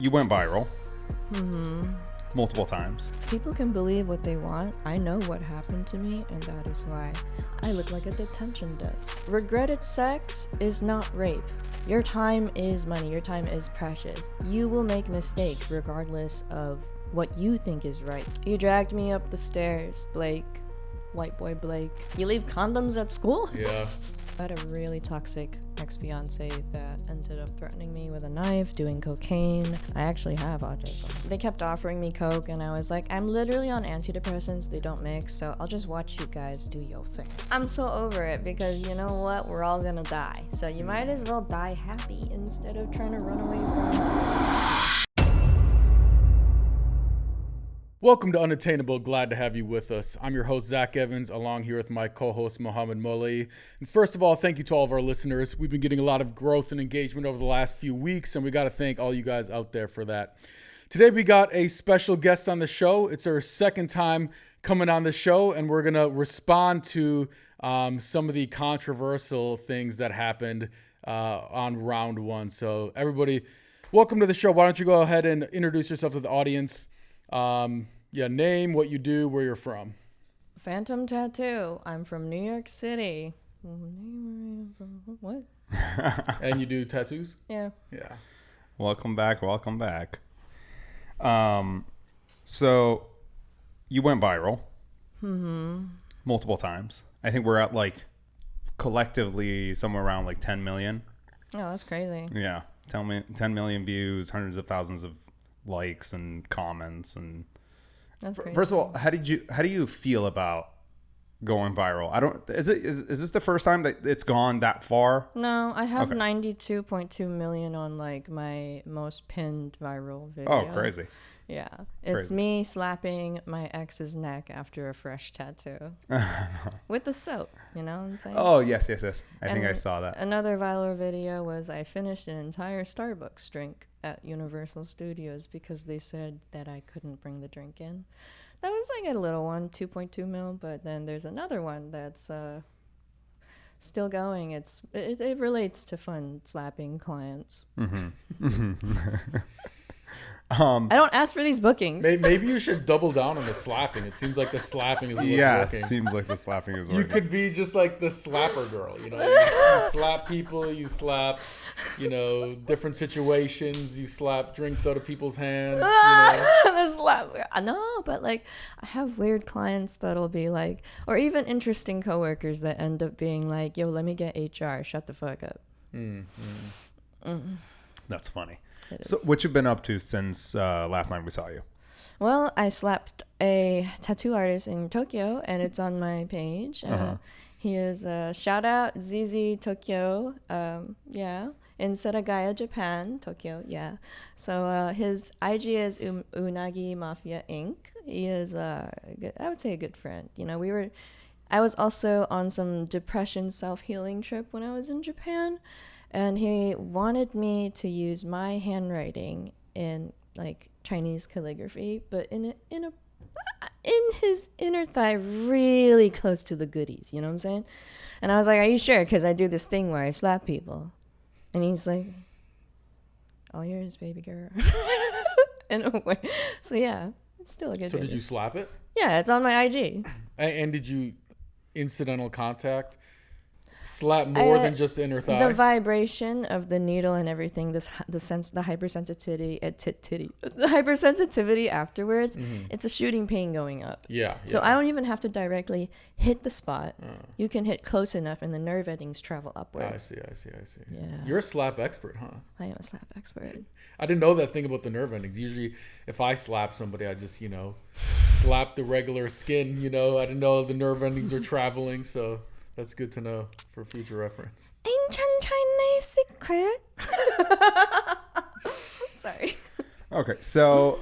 You went viral Mm-hmm. multiple times. People can believe what they want. I know what happened to me, and that is why I look like a detention desk. Regretted sex is not rape. Your time is money. Your time is precious. You will make mistakes regardless of what you think is right. You dragged me up the stairs, Blake. White boy Blake. You leave condoms at school? Yeah. I had a really toxic ex-fiance that ended up threatening me with a knife, doing cocaine. I actually have autism. They kept offering me coke, and I was like, I'm literally on antidepressants. They don't mix, so I'll just watch you guys do your thing. I'm so over it because you know what? We're all gonna die. So you might as well die happy instead of trying to run away from it. Welcome to Unattainable. Glad to have you with us. I'm your host, Zach Evans, along here with my co-host, Mohammed Molay. And first of all, thank you to all of our listeners. We've been getting a lot of growth and engagement over the last few weeks, and we got to thank all you guys out there for that. Today, we got a special guest on the show. It's our second time coming on the show, and we're going to respond to some of the controversial things that happened on round one. So everybody, welcome to the show. Why don't you go ahead and introduce yourself to the audience? Name, what you do, where you're from. Fantom Tattoo. I'm from New York City. What? And you do tattoos? Yeah. Yeah. Welcome back. So you went viral multiple times. I think we're at like collectively somewhere around like 10 million. Oh, that's crazy. Yeah. 10 million views, hundreds of thousands of likes and comments. And That's crazy. first of all, how do you feel about going viral? Is this the first time that it's gone that far? No, I have Okay. 92.2 million on like my most pinned viral video. Oh, crazy. Yeah. It's Crazy. me slapping my ex's neck after a fresh tattoo. With the soap, you know what I'm saying? Oh, yes. I think I And saw that. Another viral video was I finished an entire Starbucks drink at Universal Studios because they said that I couldn't bring the drink in. That was like a little one, 2.2 mil, but then there's another one that's still going. It relates to fun slapping clients. I don't ask for these bookings. Maybe you should double down on the slapping. It seems like the slapping is what's Yeah, working. it seems like the slapping is You working. could be just like the slapper girl, you know? You slap people, you slap, different situations. You slap drinks out of people's hands, The slap. No, but like I have weird clients that'll be like, or even interesting coworkers that end up being like, yo, let me get HR, shut the fuck up. That's funny. It So is. what you've been up to since last time we saw you? Well, I slapped a tattoo artist in Tokyo, and it's on my page. He is shout out ZZ Tokyo, in Suragaya, Japan, Tokyo, yeah. So his IG is Unagi Mafia Inc. He is I would say a good friend. I was also on some depression self-healing trip when I was in Japan, and he wanted me to use my handwriting in like Chinese calligraphy, but in his inner thigh, really close to the goodies. You know what I'm saying? And I was like, "Are you sure?" Because I do this thing where I slap people, and he's like, "All yours, baby girl." In a way. So yeah, it's still a good. So video. did you slap it? Yeah, it's on my IG. And did you incidental contact? Slap more than just the inner thigh? The vibration of the needle and everything, the hypersensitivity, the hypersensitivity afterwards, it's a shooting pain going up. Yeah. So I don't even have to directly hit the spot. You can hit close enough and the nerve endings travel upwards. I see. Yeah. You're a slap expert, huh? I am a slap expert. I didn't know that thing about the nerve endings. Usually, if I slap somebody, I just, slap the regular skin, I didn't know the nerve endings are traveling, so that's good to know for future reference. Ancient Chinese secret. Sorry. Okay, so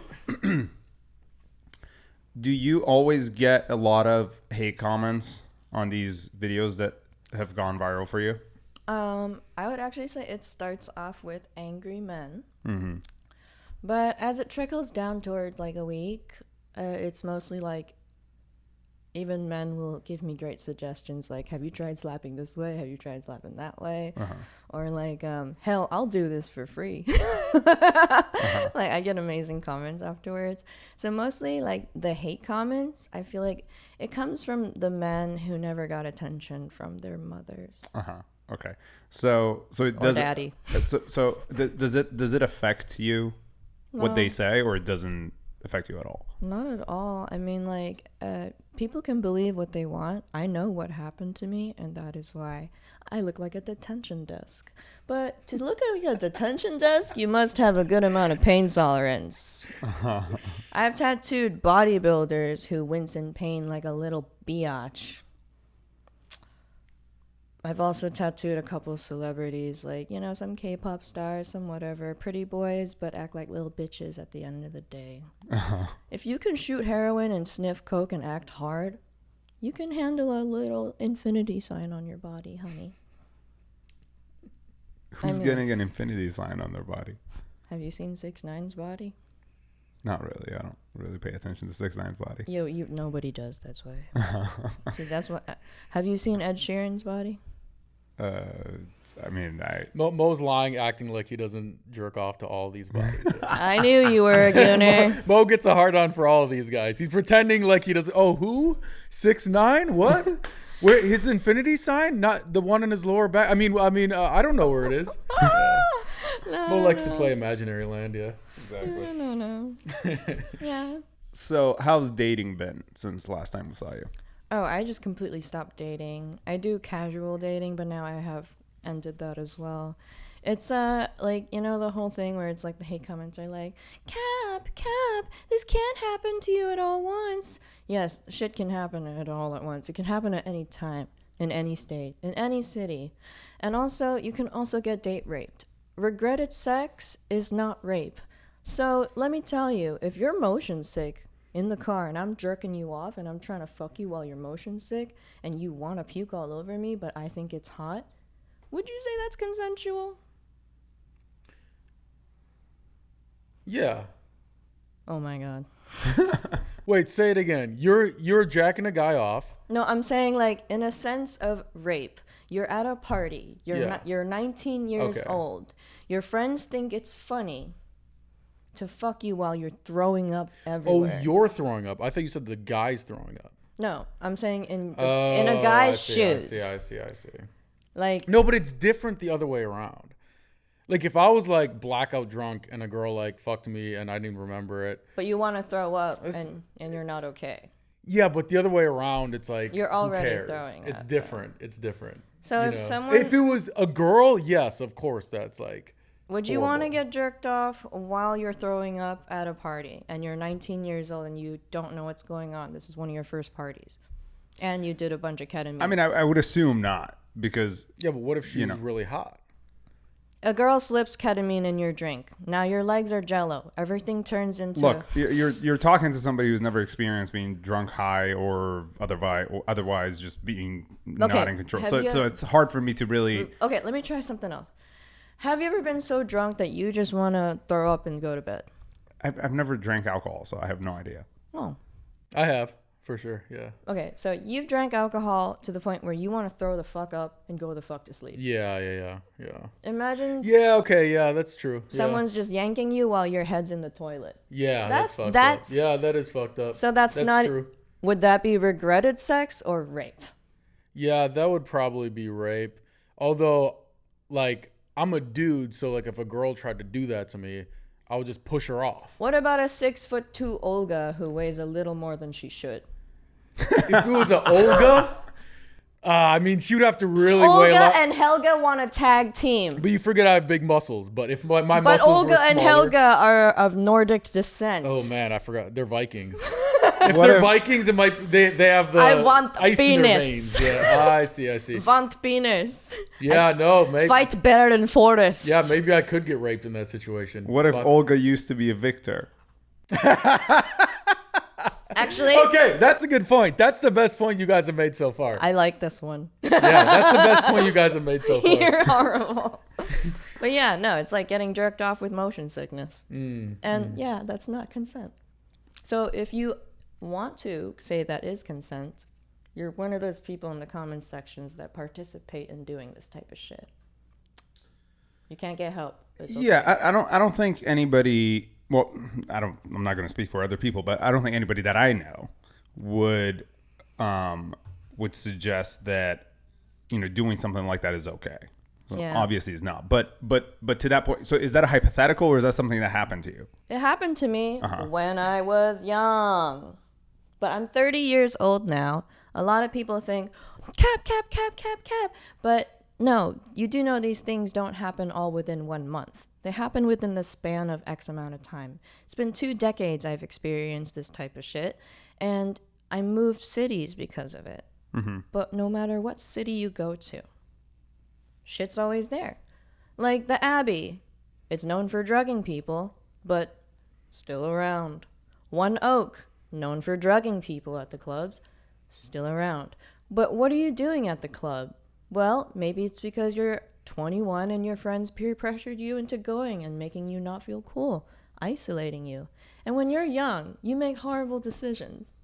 do you always get a lot of hate comments on these videos that have gone viral for you? I would actually say it starts off with angry men. But as it trickles down towards like a week, it's mostly like even men will give me great suggestions like, have you tried slapping this way? Have you tried slapping that way? Or like, hell, I'll do this for free. Like, I get amazing comments afterwards. So mostly like the hate comments, I feel like it comes from the men who never got attention from their mothers. Okay. So it does. Or daddy. Does it affect you what they say, or it doesn't affect you at all? Not at all. I mean, like, people can believe what they want. I know what happened to me, and that is why I look like a detention desk. But to look like a detention desk, you must have a good amount of pain tolerance. I've tattooed bodybuilders who wince in pain like a little biatch. I've also tattooed a couple celebrities, like, you know, some K-pop stars, some whatever, pretty boys, but act like little bitches at the end of the day. If you can shoot heroin and sniff coke and act hard, you can handle a little infinity sign on your body, honey. Who's getting an infinity sign on their body? Have you seen 6ix9ine's body? Not really. I don't really pay attention to 6ix9ine's body. You nobody does. That's why. See, that's what. Have you seen Ed Sheeran's body? I mean, Mo's lying, acting like he doesn't jerk off to all these bodies. I knew you were a gooner. Mo gets a hard on for all of these guys. He's pretending like he doesn't. Oh, who? 6ix9ine? What? Where his infinity sign? Not the one in his lower back. I mean, I don't know where it is. Mo likes to play imaginary land. Yeah, exactly. No. Yeah. So, how's dating been since last time we saw you? Oh, I just completely stopped dating. I do casual dating, but now I have ended that as well. It's like, you know, the whole thing where it's like the hate comments are like, Cap, this can't happen to you at all once. Yes, shit can happen at all at once. It can happen at any time, in any state, in any city. And also, you can also get date raped. Regretted sex is not rape. So let me tell you, if you're motion sick in the car and I'm jerking you off and I'm trying to fuck you while you're motion sick and you want to puke all over me, but I think it's hot, would you say that's consensual? Yeah. Oh my God. Wait, say it again. You're jacking a guy off. No, I'm saying like in a sense of rape. You're at a party. You're 19 years old. Your friends think it's funny to fuck you while you're throwing up everywhere. Oh, you're throwing up. I thought you said the guy's throwing up. No, I'm saying in a guy's shoes. I see. Like, no, but it's different the other way around. Like if I was like blackout drunk and a girl like fucked me and I didn't remember it. But you want to throw up and you're not okay. Yeah, but the other way around, it's like you're already who cares? Throwing up. It's different. Though. It's different. So if it was a girl, yes, of course, that's like. Would you want to get jerked off while you're throwing up at a party and you're 19 years old and you don't know what's going on? This is one of your first parties. And you did a bunch of ketamine. I mean, I would assume not because... Yeah, but what if she was really hot? A girl slips ketamine in your drink. Now your legs are jello. Everything turns into... Look, you're talking to somebody who's never experienced being drunk, high, or otherwise just being not in control. So it's hard for me to really... Okay, let me try something else. Have you ever been so drunk that you just want to throw up and go to bed? I've never drank alcohol, so I have no idea. Oh. I have, for sure, yeah. Okay, so you've drank alcohol to the point where you want to throw the fuck up and go the fuck to sleep. Yeah. Imagine... Yeah, okay, yeah, that's true. Someone's just yanking you while your head's in the toilet. Yeah, that's fucked up. Yeah, that is fucked up. So that's not... True. Would that be regretted sex or rape? Yeah, that would probably be rape. Although, like... I'm a dude, so like if a girl tried to do that to me, I would just push her off. What about a 6'2" Olga who weighs a little more than she should? If it was an Olga, I mean, she would have to really Olga weigh a lot. and Helga want a tag team. But you forget I have big muscles. But if my muscles But Olga were smaller, and Helga are of Nordic descent. Oh man, I forgot. They're Vikings. If they're Vikings, it might they have the I want ice penis. in their veins. Yeah, I see. Want penis. Yeah, no, maybe. Fight better than forest. Yeah, maybe I could get raped in that situation. What if Olga used to be a victor? Actually, okay, that's a good point. That's the best point you guys have made so far. I like this one. Yeah, that's the best point you guys have made so far. You're horrible. But yeah, no, it's like getting jerked off with motion sickness. Yeah, that's not consent. So if you want to say that is consent, you're one of those people in the comment sections that participate in doing this type of shit. You can't get help. It's okay. Yeah, I don't think anybody. Well, I'm not going to speak for other people, but I don't think anybody that I know would suggest that, you know, doing something like that is okay. So Yeah. Obviously, it's not. But to that point, so is that a hypothetical or is that something that happened to you? It happened to me when I was young. But I'm 30 years old now. A lot of people think, cap. But no, you do know these things don't happen all within 1 month. They happen within the span of X amount of time. It's been 2 decades I've experienced this type of shit. And I moved cities because of it. Mm-hmm. But no matter what city you go to, shit's always there. Like the Abbey. It's known for drugging people, but still around. One Oak. Known for drugging people at the clubs, still around. But what are you doing at the club? Well, maybe it's because you're 21 and your friends peer pressured you into going and making you not feel cool, isolating you. And when you're young, you make horrible decisions.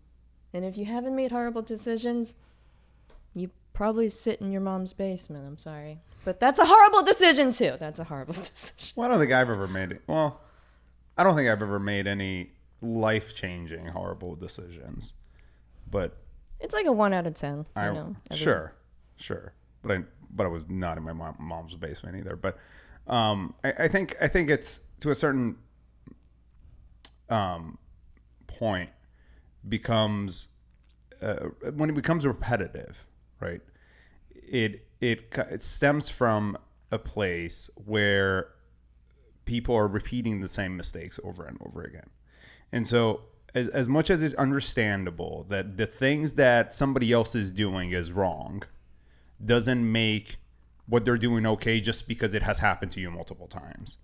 And if you haven't made horrible decisions, you probably sit in your mom's basement. I'm sorry. But that's a horrible decision too. That's a horrible decision. Well, I don't think I've ever made it. Well, I don't think I've ever made any life-changing horrible decisions, but it's like a 1 out of 10. Sure, but I was not in my mom's basement either. But I think it's to a certain point becomes when it becomes repetitive, right? It stems from a place where people are repeating the same mistakes over and over again. And so as much as it's understandable that the things that somebody else is doing is wrong, doesn't make what they're doing okay just because it has happened to you multiple times.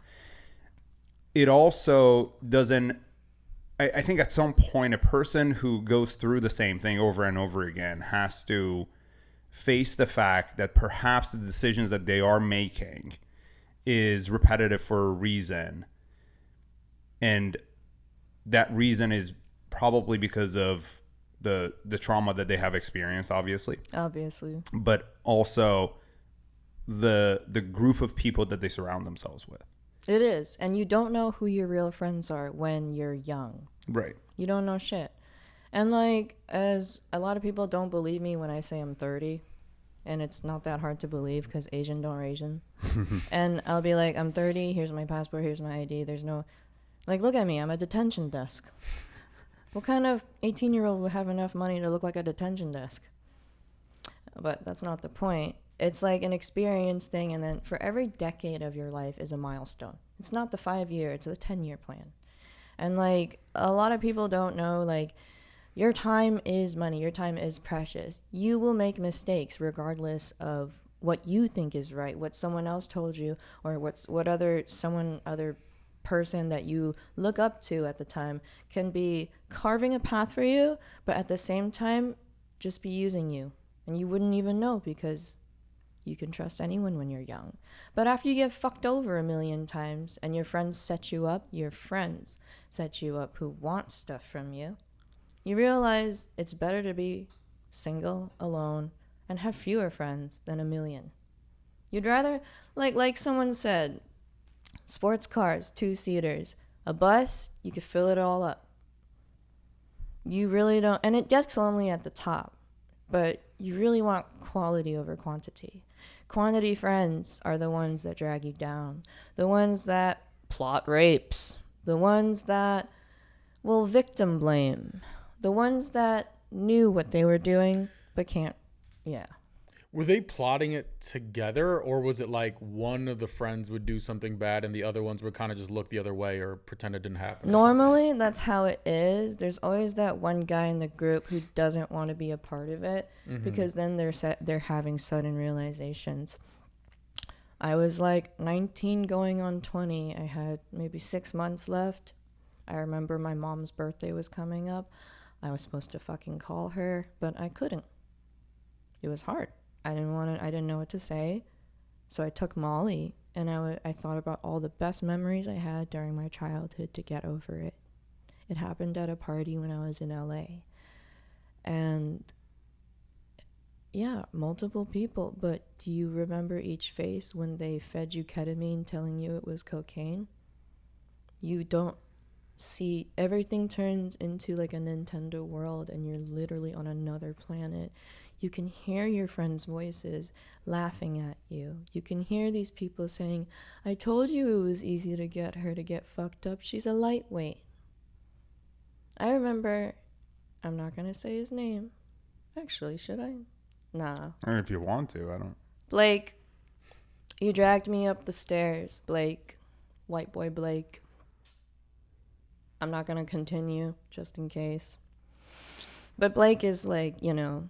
It also doesn't, I think at some point, a person who goes through the same thing over and over again has to face the fact that perhaps the decisions that they are making is repetitive for a reason. And that reason is probably because of the trauma that they have experienced, obviously, but also the group of people that they surround themselves with. It is. And you don't know who your real friends are when you're young. Right. You don't know shit. And like, as a lot of people don't believe me when I say I'm 30, and it's not that hard to believe because Asian don't Asian. And I'll be like, I'm 30, here's my passport, here's my ID. There's no, like, look at me, I'm a detention desk. What kind of 18-year-old would have enough money to look like a detention desk? But that's not the point. It's like an experience thing, and then for every decade of your life is a milestone. It's not the 5-year, it's a 10-year plan. And like, a lot of people don't know, like, your time is money, your time is precious. You will make mistakes regardless of what you think is right, what someone else told you, or what other person that you look up to at the time can be carving a path for you, but at the same time just be using you, and you wouldn't even know because you can trust anyone when you're young. But after you get fucked over a million times and your friends set you up who want stuff from you, you realize it's better to be single, alone, and have fewer friends than a million. You'd rather, like someone said, sports cars, 2-seaters. A bus, you could fill it all up. You really don't, and it gets lonely at the top, but you really want quality over quantity. Quantity friends are the ones that drag you down, the ones that plot rapes, the ones that will victim blame, the ones that knew what they were doing but can't. Yeah. Were they plotting it together, or was it like one of the friends would do something bad and the other ones would kind of just look the other way or pretend it didn't happen? Normally, that's how it is. There's always that one guy in the group who doesn't want to be a part of it, because then they're having sudden realizations. I was like 19 going on 20. I had maybe 6 months left. I remember my mom's birthday was coming up. I was supposed to fucking call her, but I couldn't. It was hard. I didn't know what to say. So I took Molly, and I thought about all the best memories I had during my childhood to get over it. It happened at a party when I was in LA. And yeah, multiple people. But do you remember each face when they fed you ketamine telling you it was cocaine? You don't see, everything turns into like a Nintendo world and you're literally on another planet. You can hear your friends' voices laughing at you. You can hear these people saying, I told you it was easy to get her to get fucked up. She's a lightweight. I remember, I'm not going to say his name. Actually, should I? Nah. I mean, if you want to, I don't. Blake, you dragged me up the stairs. Blake, white boy Blake. I'm not going to continue, just in case. But Blake is like, you know,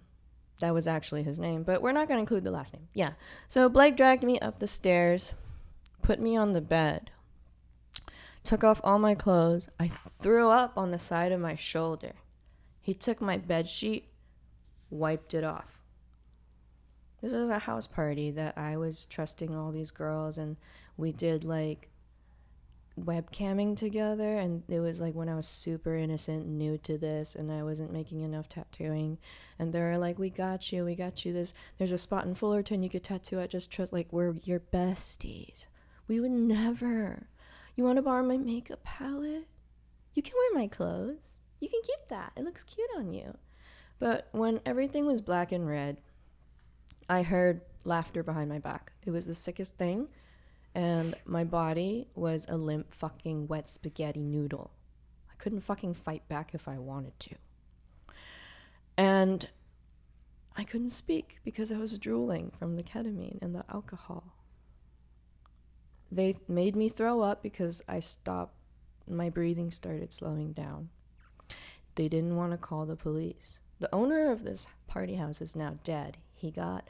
that was actually his name. But we're not going to include the last name. Yeah. So Blake dragged me up the stairs, put me on the bed, took off all my clothes. I threw up on the side of my shoulder. He took my bed sheet, wiped it off. This was a house party that I was trusting all these girls, and we did like webcamming together, and it was like when I was super innocent, new to this, and I wasn't making enough tattooing, and they were like, we got you this, there's a spot in Fullerton you could tattoo at, just trust, like, we're your besties. We would never. You want to borrow my makeup palette? You can wear my clothes. You can keep that, it looks cute on you. But when everything was black and red, I heard laughter behind my back. It was the sickest thing. And my body was a limp fucking wet spaghetti noodle. I couldn't fucking fight back if I wanted to. And I couldn't speak because I was drooling from the ketamine and the alcohol. They made me throw up because I stopped. My breathing started slowing down. They didn't want to call the police. The owner of this party house is now dead. He got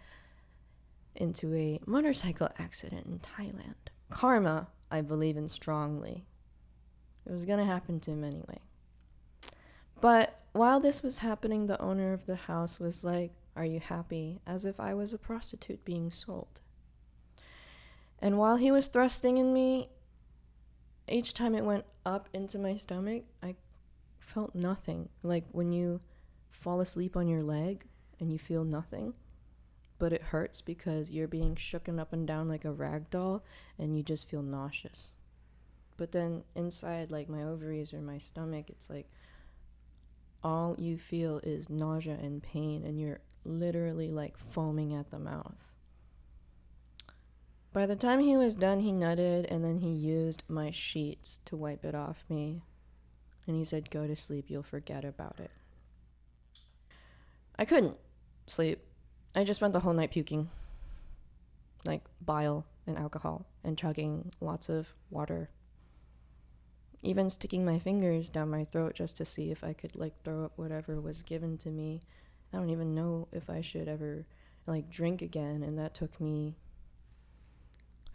into a motorcycle accident in Thailand. Karma, I believe in strongly. It was gonna happen to him anyway. But while this was happening, the owner of the house was like, are you happy? As if I was a prostitute being sold. And while he was thrusting in me, each time it went up into my stomach, I felt nothing. Like when you fall asleep on your leg and you feel nothing. But it hurts because you're being shooken up and down like a rag doll and you just feel nauseous. But then inside, like my ovaries or my stomach, it's like all you feel is nausea and pain, and you're literally like foaming at the mouth. By the time he was done, he nutted, and then he used my sheets to wipe it off me. And he said, go to sleep, you'll forget about it. I couldn't sleep. I just spent the whole night puking, like bile and alcohol, and chugging lots of water. Even sticking my fingers down my throat just to see if I could like throw up whatever was given to me. I don't even know if I should ever like drink again, and that took me,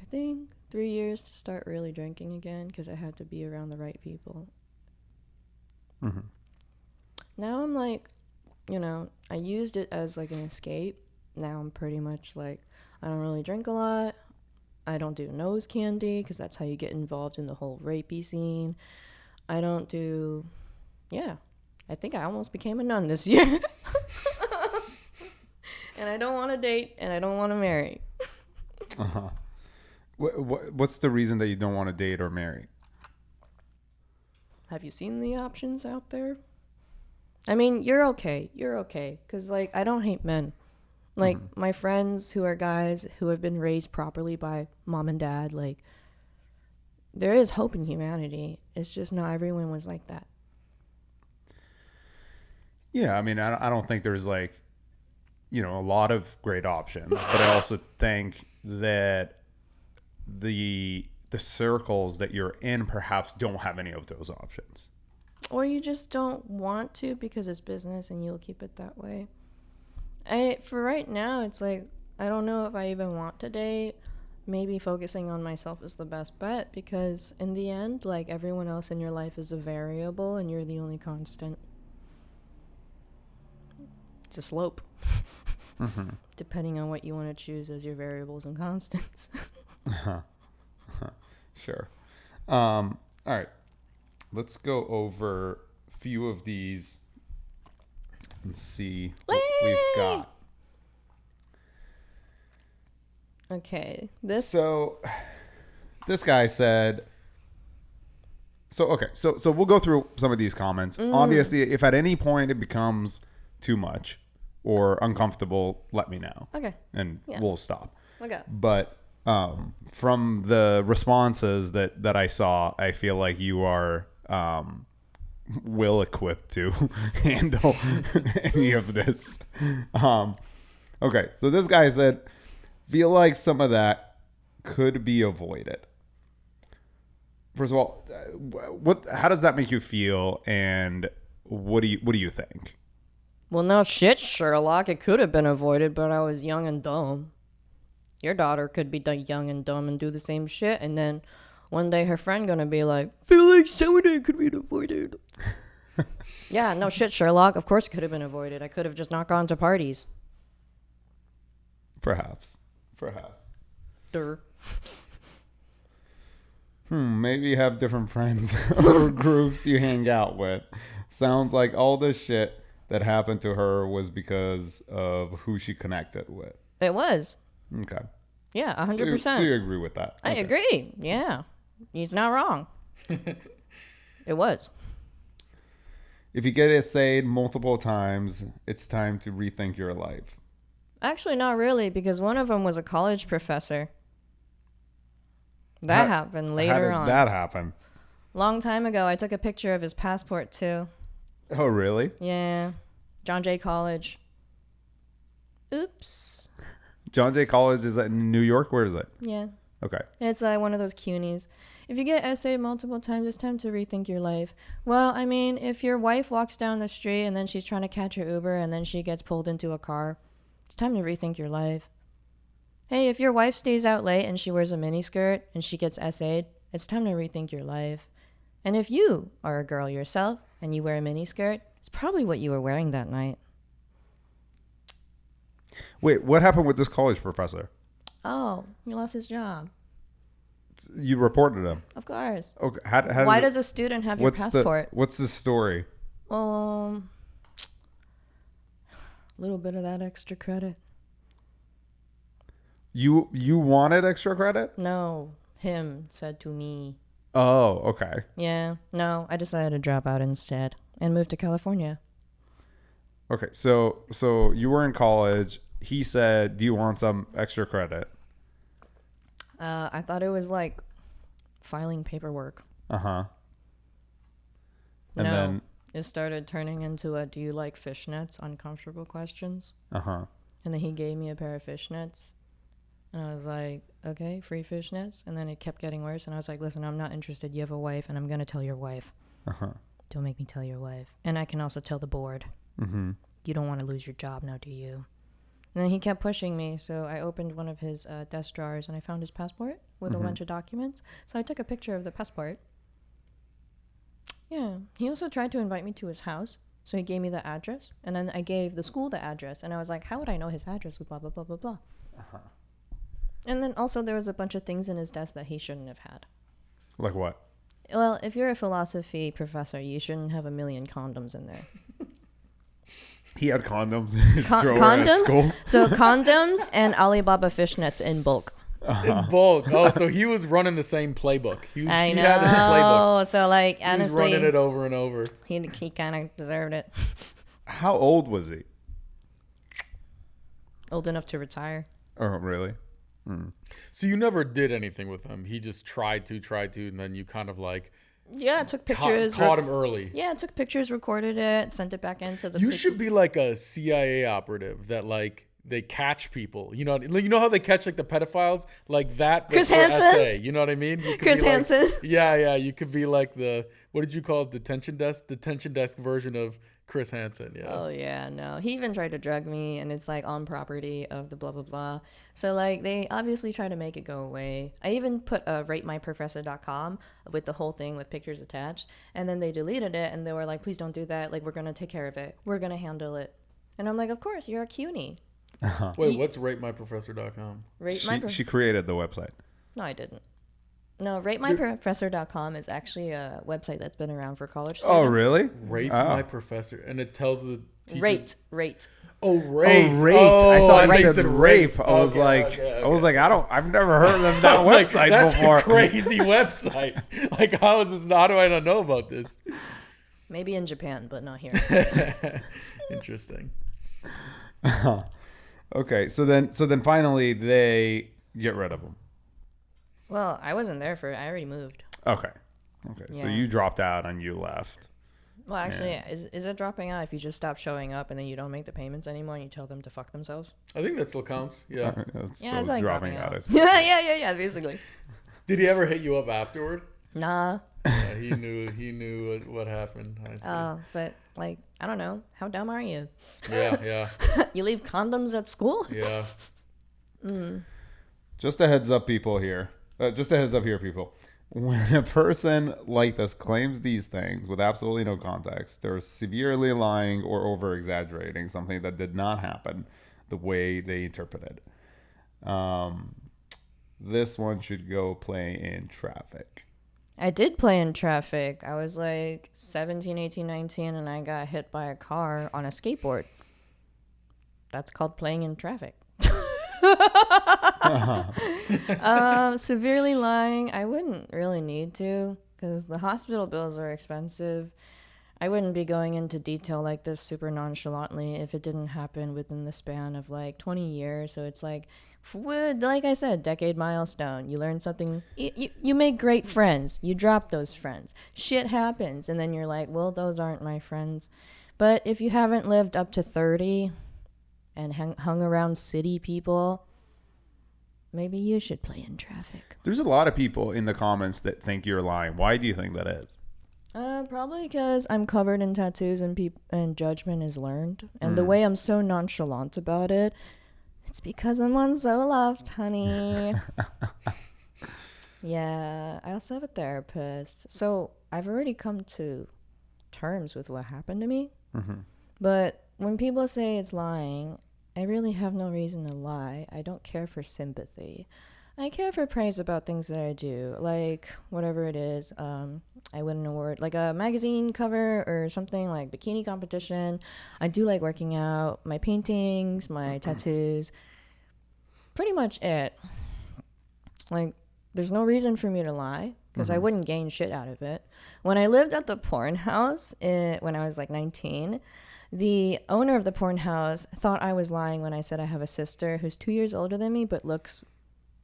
I think, 3 years to start really drinking again because I had to be around the right people. Mm-hmm. Now I'm like, you know, I used it as like an escape. Now I'm pretty much like, I don't really drink a lot. I don't do nose candy because that's how you get involved in the whole rapey scene. I don't do, yeah, I think I almost became a nun this year. And I don't want to date and I don't want to marry. Uh-huh. What's the reason that you don't want to date or marry? Have you seen the options out there? I mean, you're okay. Because, like, I don't hate men. Like, my friends who are guys who have been raised properly by mom and dad, like, there is hope in humanity. It's just not everyone was like that. Yeah, I mean, I don't think there's, like, you know, a lot of great options. But I also think that the circles that you're in perhaps don't have any of those options. Or you just don't want to because it's business and you'll keep it that way. For right now, it's like, I don't know if I even want to date. Maybe focusing on myself is the best bet because in the end, like, everyone else in your life is a variable and you're the only constant. It's a slope. Depending on what you want to choose as your variables and constants. Sure. All right. let's go over a few of these and see what we've got. Okay. So this guy said, so we'll go through some of these comments. Obviously, if at any point it becomes too much or uncomfortable, let me know. Okay. And we'll stop. Okay. But from the responses that I saw, I feel like you are well equipped to handle any of this. Okay, so this guy said, feel like some of that could be avoided. First of all, how does that make you feel, and what do you think? Well, no shit, Sherlock. It could have been avoided, but I was young and dumb. Your daughter could be young and dumb and do the same shit, and then one day her friend gonna be like, feel like some of that could be avoided. Yeah, no shit, Sherlock. Of course it could have been avoided. I could have just not gone to parties. Perhaps. Durr. Maybe you have different friends or groups you hang out with. Sounds like all this shit that happened to her was because of who she connected with. It was. Okay. Yeah, 100%. So you agree with that? I agree. Yeah. He's not wrong. It was. If you get essayed multiple times, it's time to rethink your life. Actually, not really, because one of them was a college professor. That happened later on. How did that happen? Long time ago, I took a picture of his passport, too. Oh, really? Yeah. John Jay College. Oops. John Jay College, is that in New York? Where is it? Yeah. Okay. It's one of those CUNYs. If you get essayed multiple times, it's time to rethink your life. Well, I mean, if your wife walks down the street and then she's trying to catch her Uber and then she gets pulled into a car, it's time to rethink your life. Hey, if your wife stays out late and she wears a miniskirt and she gets essayed, it's time to rethink your life. And if you are a girl yourself and you wear a miniskirt, it's probably what you were wearing that night. Wait, what happened with this college professor? Oh, he lost his job. You reported him. Of course. Okay. How Why does a student have your passport? What's the story? A little bit of that extra credit. You wanted extra credit? No, him said to me. Oh, okay. Yeah, no, I decided to drop out instead and move to California. Okay, so you were in college. He said, "Do you want some extra credit?" I thought it was like filing paperwork. And no, then it started turning into a "Do you like fishnets?" uncomfortable questions. and then he gave me a pair of fishnets. And I was like, okay, free fishnets. And then it kept getting worse. And I was like, listen, I'm not interested. You have a wife, and I'm going to tell your wife. Don't make me tell your wife. And I can also tell the board. You don't want to lose your job now, do you? And then he kept pushing me. So I opened one of his desk drawers, and I found his passport with a bunch of documents. So I took a picture of the passport. Yeah. He also tried to invite me to his house. So he gave me the address. And then I gave the school the address. And I was like, how would I know his address with blah, blah, blah, blah, blah. And then also there was a bunch of things in his desk that he shouldn't have had. like what? Well, if you're a philosophy professor, you shouldn't have a million condoms in there. He had condoms in his drawer condoms? at school? So condoms and Alibaba fishnets in bulk. In bulk. Oh, so he was running the same playbook. He I know. had his playbook. So like, He honestly, was running it over and over. he kind of deserved it. How old was he? Old enough to retire. Oh, really? So you never did anything with him. He just tried to, and then you kind of like Yeah, took pictures. caught him early. Yeah, took pictures, recorded it, sent it back into the. You should be like a CIA operative that like they catch people. You know how they catch like the pedophiles, like that. Chris for Hansen? SA, you know what I mean? You could Chris be like- Hansen? Yeah. You could be like the what did you call it? Detention desk version of Chris Hansen. Yeah. Oh yeah, no. He even tried to drug me, and it's like on property of the blah blah blah. So like they obviously try to make it go away. I even put ratemyprofessor.com with the whole thing with pictures attached, and then they deleted it, and they were like, "Please don't do that. Like we're gonna take care of it. We're gonna handle it." And I'm like, "Of course, you're a CUNY." Wait, what's ratemyprofessor.com? She created the website. No, I didn't. No, ratemyprofessor.com is actually a website that's been around for college students. Oh, really? Rate my professor, and it tells the teachers. Rate. Oh, rate. Oh, rate. Oh, I thought I you think said it's rape. I was Okay, like, okay. I've never heard of that I was like, website that's before. a crazy website. Like, how do I not know about this? Maybe in Japan, but not here. Interesting. Okay, so then finally they get rid of them. Well, I wasn't there for it. I already moved. Okay. So Yeah. you dropped out and you left. Well, actually, is it dropping out if you just stop showing up and then you don't make the payments anymore and you tell them to fuck themselves? I think that still counts. Yeah. That's Yeah, still it's like dropping out. out. yeah, basically. Did he ever hit you up afterward? Nah. Yeah, he knew what happened. I see. But like, I don't know. How dumb are you? Yeah. You leave condoms at school? Yeah. Just a heads up, people here. People. When a person like this claims these things with absolutely no context, they're severely lying or over-exaggerating something that did not happen the way they interpreted. This one should go play in traffic. I did play in traffic. I was like 17, 18, 19, and I got hit by a car on a skateboard. That's called playing in traffic. Severely lying, I wouldn't really need to because the hospital bills are expensive. I wouldn't be going into detail like this super nonchalantly if it didn't happen within the span of like 20 years. So it's like I said, decade milestone. You learn something. You make great friends. You drop those friends. Shit happens. And then you're like, well, those aren't my friends. But if you haven't lived up to 30 and hung around city people, maybe you should play in traffic. There's a lot of people in the comments that think you're lying. Why do you think that is? Probably because I'm covered in tattoos and judgment is learned. And the way I'm so nonchalant about it, it's because I'm on Zoloft, honey. Yeah, I also have a therapist. So I've already come to terms with what happened to me. Mm-hmm. But when people say it's lying, I really have no reason to lie. I don't care for sympathy. I care for praise about things that I do, like whatever it is. I win an award, like a magazine cover or something, like bikini competition. I do like working out, my paintings, my tattoos. Pretty much it. Like, there's no reason for me to lie because I wouldn't gain shit out of it. When I lived at the porn house when I was like 19, the owner of the porn house thought I was lying when I said I have a sister who's 2 years older than me but looks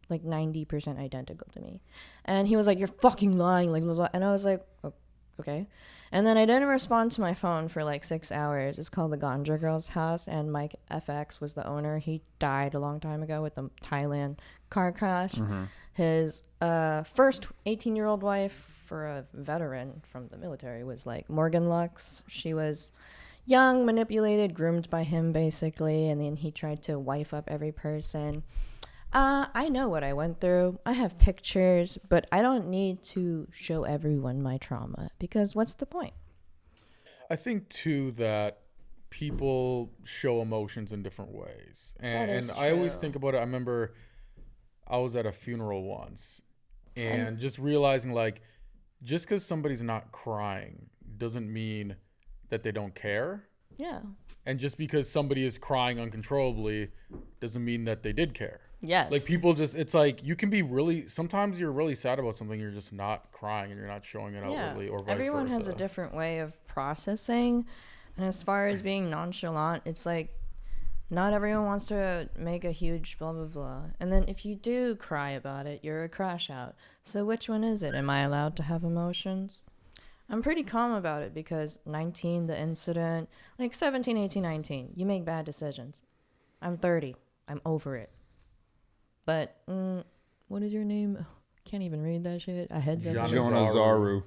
like 90% identical to me. And he was like, you're fucking lying, like blah, blah. And I was like, oh, okay. And then I didn't respond to my phone for like 6 hours. It's called the Ganja Girl's House, and Mike FX was the owner. He died a long time ago with the Thailand car crash. His first 18-year-old wife for a veteran from the military was like Morgan Lux. She was young, manipulated, groomed by him basically, and then he tried to wife up every person. I know what I went through. I have pictures, but I don't need to show everyone my trauma because what's the point? I think too that people show emotions in different ways, and I always think about it. I remember I was at a funeral once, and just realizing like, just because somebody's not crying doesn't mean that they don't care. Yeah. And just because somebody is crying uncontrollably doesn't mean that they did care. Yes. Like people just, it's like you can be really, sometimes you're really sad about something, you're just not crying and you're not showing it outwardly, or vice Everyone versa. has a different way of processing. And as far as being nonchalant, it's like not everyone wants to make a huge blah, blah, blah. And then if you do cry about it, you're a crash out. So which one is it? Am I allowed to have emotions? I'm pretty calm about it because 19, the incident, like 17, 18, 19, you make bad decisions. I'm 30. I'm over it. But what is your name? Can't even read that shit. I heads up. Jonah Zaru. What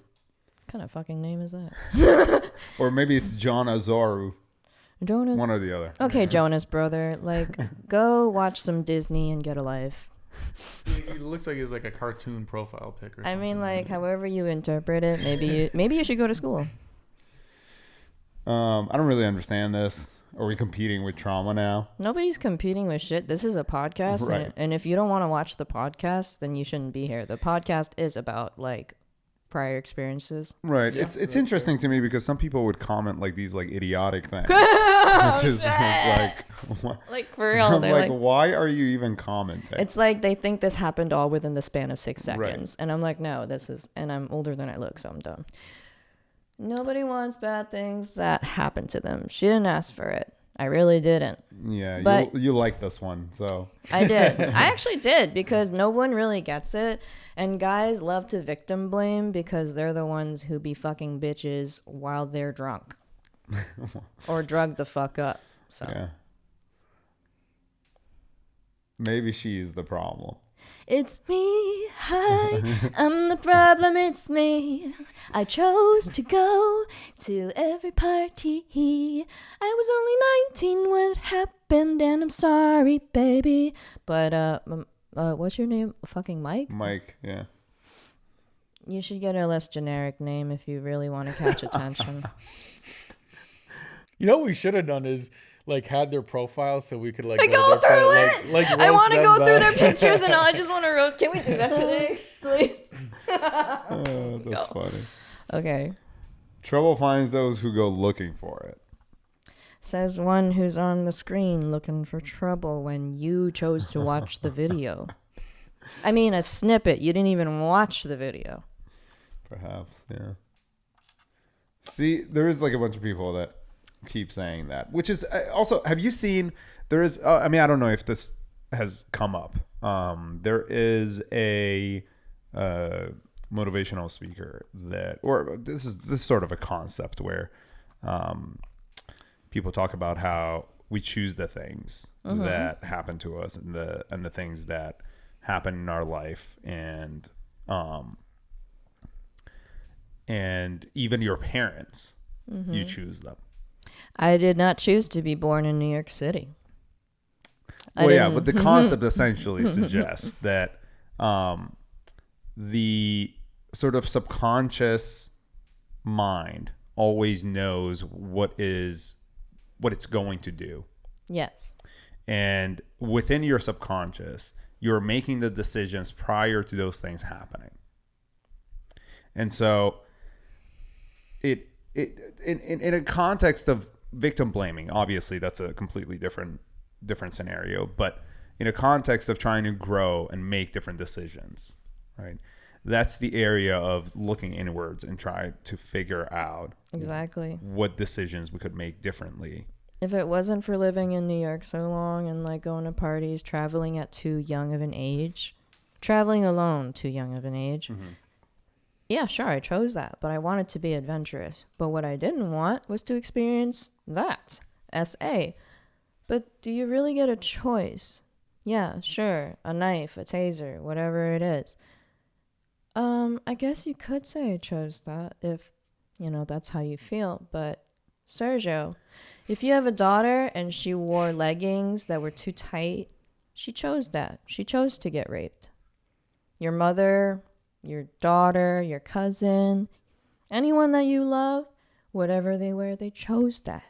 kind of fucking name is that? Or maybe it's John Azaru. Jonah. One or the other. Okay, Jonas, brother. Like, go watch some Disney and get a life. He looks like he's like a cartoon profile pic or something. I mean, like, however you interpret it, maybe you should go to school. I don't really understand this. Are we competing with trauma now? Nobody's competing with shit. This is a podcast. Right. And if you don't want to watch the podcast, then you shouldn't be here. The podcast is about like prior experiences. Right. Yeah, it's interesting to me because some people would comment like these like idiotic things. Which is like like for real. I'm They're like, why are you even commenting? it's like they think this happened all within the span of 6 seconds. Right. And I'm like, no, this is, and I'm older than I look, so I'm dumb. Nobody wants bad things that happen to them. She didn't ask for it. I really didn't. Yeah, but you like this one, so. I did. I actually did because no one really gets it. And guys love to victim blame because they're the ones who be fucking bitches while they're drunk. Or drugged the fuck up. So. Yeah. Maybe she's the problem. It's me, hi, I'm the problem, it's me. I chose to go to every party. I was only 19 when it happened, and I'm sorry, baby. But, what's your name? Fucking Mike? Mike, yeah. You should get a less generic name if you really want to catch attention. You know what we should have done is like had their profile so we could like go through it. Like I want to go through their back. pictures and all. I just want to roast. Can we do that today, please? That's funny. Okay. Trouble finds those who go looking for it. Says one who's on the screen looking for trouble when you chose to watch the video. I mean, a snippet. You didn't even watch the video. Perhaps, yeah. See, there is like a bunch of people that keep saying that, which is also, have you seen, there is, I mean, I don't know if this has come up. There is a motivational speaker that, or this is sort of a concept where people talk about how we choose the things that happen to us and the things that happen in our life, and even your parents, you choose them. I did not choose to be born in New York City. Well, yeah, but the concept essentially suggests that the sort of subconscious mind always knows what it's going to do. Yes. And within your subconscious, you're making the decisions prior to those things happening. And so in a context of victim blaming, obviously that's a completely different scenario, but in a context of trying to grow and make different decisions, right? That's the area of looking inwards and try to figure out exactly what decisions we could make differently. If it wasn't for living in New York so long and like going to parties, traveling at too young of an age, traveling alone too young of an age, yeah, sure, I chose that, but I wanted to be adventurous. But what I didn't want was to experience that, SA. But do you really get a choice? Yeah, sure, a knife, a taser, whatever it is. I guess you could say I chose that if, that's how you feel. But Sergio, if you have a daughter and she wore leggings that were too tight, she chose that. She chose to get raped. Your mother, your daughter, your cousin, anyone that you love, whatever they wear, they chose that.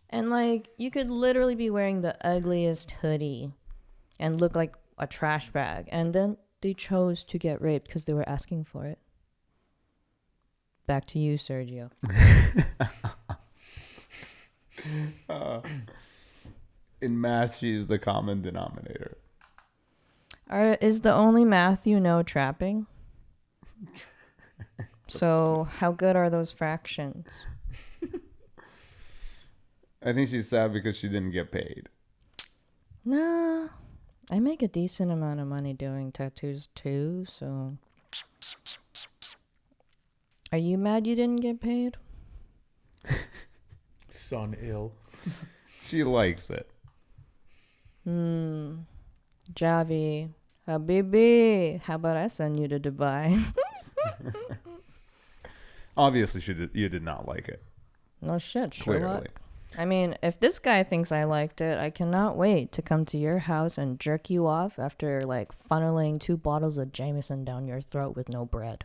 And like, you could literally be wearing the ugliest hoodie and look like a trash bag, and then they chose to get raped because they were asking for it. Back to you, Sergio. In math, she's the common denominator. Is the only math you know trapping? So how good are those fractions? I think she's sad because she didn't get paid. Nah, I make a decent amount of money doing tattoos too, so. Are you mad you didn't get paid? Son ill. She likes it. Javi, Habibi, how about I send you to Dubai? Obviously, you did not like it. No shit, Clearly. Sherlock. I mean, if this guy thinks I liked it, I cannot wait to come to your house and jerk you off after like funneling 2 bottles of Jameson down your throat with no bread.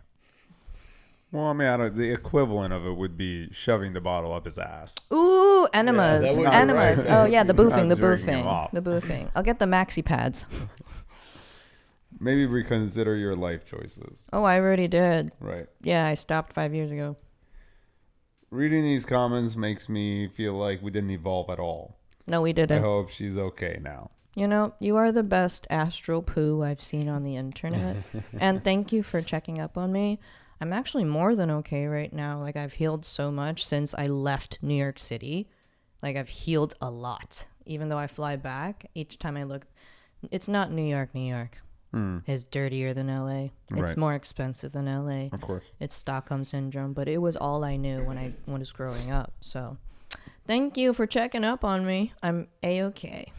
Well, I mean, the equivalent of it would be shoving the bottle up his ass. Ooh, Enemas. would be Enemas. right. Oh, yeah, the You're boofing, not jerking him off. the boofing. I'll get the maxi pads. Maybe reconsider your life choices. Oh, I already did. Right. Yeah, I stopped 5 years ago. Reading these comments makes me feel like we didn't evolve at all. No, we I didn't. hope she's okay now. You know, you are the best astral poo I've seen on the internet. And thank you for checking up on me. I'm actually more than okay right now. Like, I've healed so much since I left New York City. Like, I've healed a lot. Even though I fly back, each time I look, it's not New York, New York. It's dirtier than LA. It's Right. more expensive than LA. Of course. It's Stockholm Syndrome, but it was all I knew when I was growing up. So thank you for checking up on me. I'm A-okay.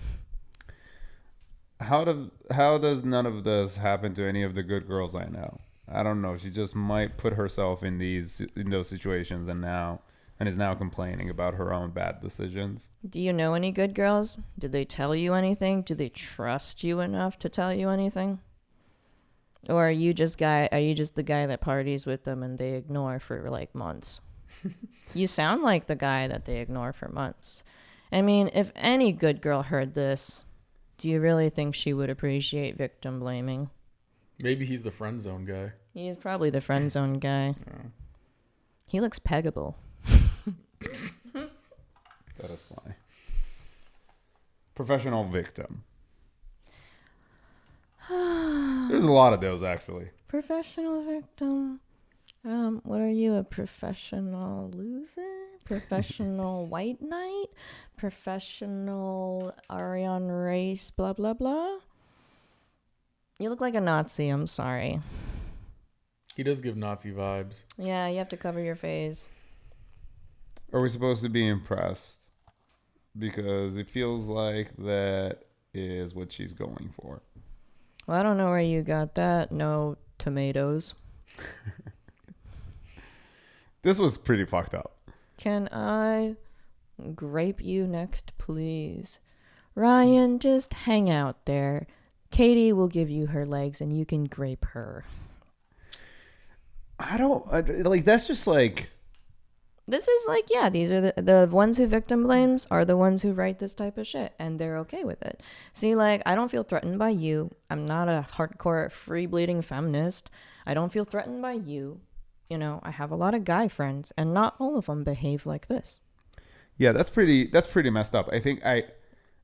How does none of this happen to any of the good girls I know? I don't know. She just might put herself in those situations and is now complaining about her own bad decisions. Do you know any good girls? Did they tell you anything? Do they trust you enough to tell you anything? Or are you just the guy that parties with them and they ignore for like months? You sound like the guy that they ignore for months. I mean, if any good girl heard this, do you really think she would appreciate victim blaming? Maybe he's the friend zone guy. He is probably the friend zone guy. Yeah. He looks peggable. That is funny. Professional victim. There's a lot of those, actually. Professional victim. What are you, a professional loser? Professional white knight? Professional Aryan race, blah, blah, blah? You look like a Nazi, I'm sorry. He does give Nazi vibes. Yeah, you have to cover your face. Are we supposed to be impressed? Because it feels like that is what she's going for. Well, I don't know where you got that. No tomatoes. This was pretty fucked up. Can I grape you next, please? Ryan, just hang out there. Katie will give you her legs and you can grape her. That's just like... This is like, yeah, these are the ones who victim blames are the ones who write this type of shit, and they're okay with it. See, like, I don't feel threatened by you. I'm not a hardcore free-bleeding feminist. I don't feel threatened by you. You know, I have a lot of guy friends, and not all of them behave like this. Yeah, that's pretty messed up. I think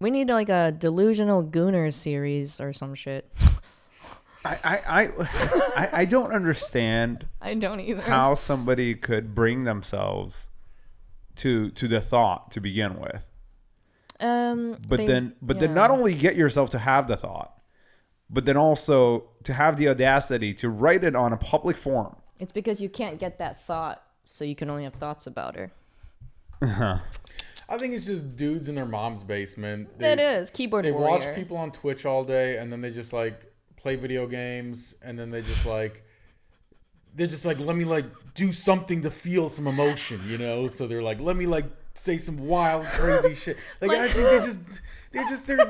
We need like a delusional Gooners series or some shit. I don't understand I don't either. how somebody could bring themselves to the thought to begin with. But then not only get yourself to have the thought, but then also to have the audacity to write it on a public forum. It's because you can't get that thought, so you can only have thoughts about her. I think it's just dudes in their mom's basement. It is keyboard They warrior. watch people on Twitch all day, and then they just like play video games, and then they're just like, let me like do something to feel some emotion, you know? So they're like, let me like say some wild, crazy shit. Like, I think they're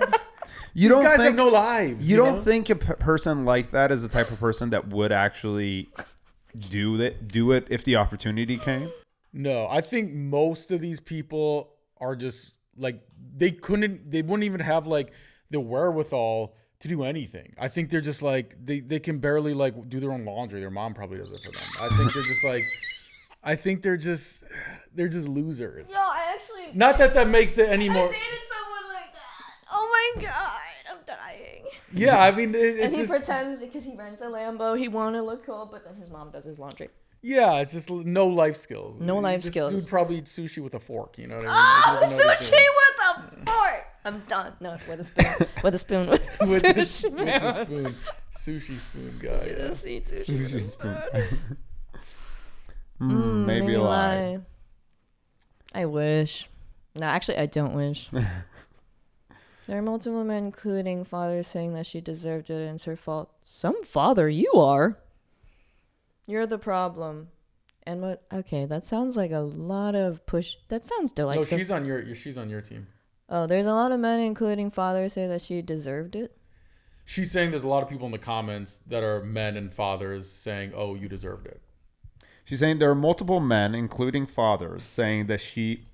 You these don't guys think, have no lives. You don't know? think a person like that is the type of person that would actually do it if the opportunity came? No, I think most of these people are just like, they wouldn't even have like the wherewithal to do anything. I think they're just like, they can barely like do their own laundry. Their mom probably does it for them. I think they're just like, they're just losers. No, I actually... Not that makes it any more. I dated someone like that. Oh my God, I'm dying. Yeah, I mean, it's And he just, pretends because he rents a Lambo, he want to look cool, but then his mom does his laundry. yeah, it's just no life skills. No life This skills. Dude probably eats sushi with a fork, you know what I mean? Oh, He doesn't know what he's sushi doing. with a fork! I'm done. No, with a spoon. With a spoon. With a with the sushi spoon. Sushi spoon guy, yeah. Just eat sushi with a spoon. Maybe a lie. I wish. No, actually, I don't wish. There are multiple men, including fathers, saying that she deserved it and it's her fault. Some father you are. You're the problem. And what? Okay, that sounds like a lot of push. That sounds delightful. No, she's on your team. Oh, there's a lot of men, including fathers, say that she deserved it. She's saying there's a lot of people in the comments that are men and fathers saying, "Oh, you deserved it." She's saying there are multiple men, including fathers, saying that she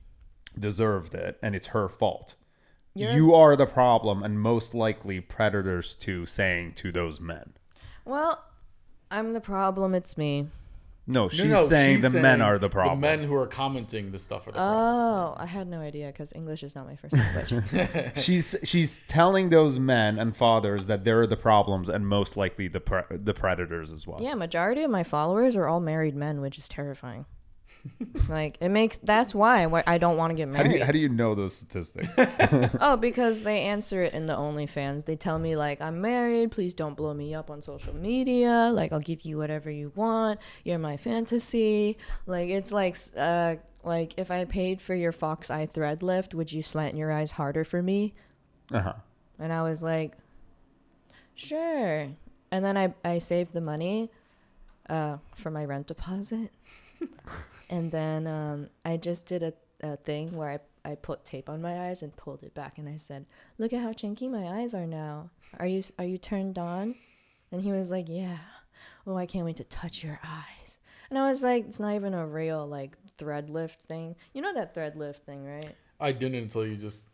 deserved it and it's her fault. You're- You are the problem and most likely predators too, saying to those men. Well, I'm the problem. It's me. No, she's saying the men are the problem. The men who are commenting the stuff are the problem. Oh, I had no idea because English is not my first language. She's telling those men and fathers that they're the problems and most likely the predators as well. Yeah, majority of my followers are all married men, which is terrifying. Like that's why I don't want to get married. How do you know those statistics? Oh, because they answer it in the OnlyFans. They tell me like, I'm married, please don't blow me up on social media. Like, I'll give you whatever you want. You're my fantasy. Like, it's like if I paid for your fox eye thread lift, would you slant your eyes harder for me? Uh-huh. And I was like, sure. And then I saved the money for my rent deposit. And then I just did a thing where I put tape on my eyes and pulled it back. And I said, look at how chinky my eyes are now. Are you turned on? And he was like, yeah. Oh, I can't wait to touch your eyes. And I was like, it's not even a real like thread lift thing. You know that thread lift thing, right? I didn't until you just...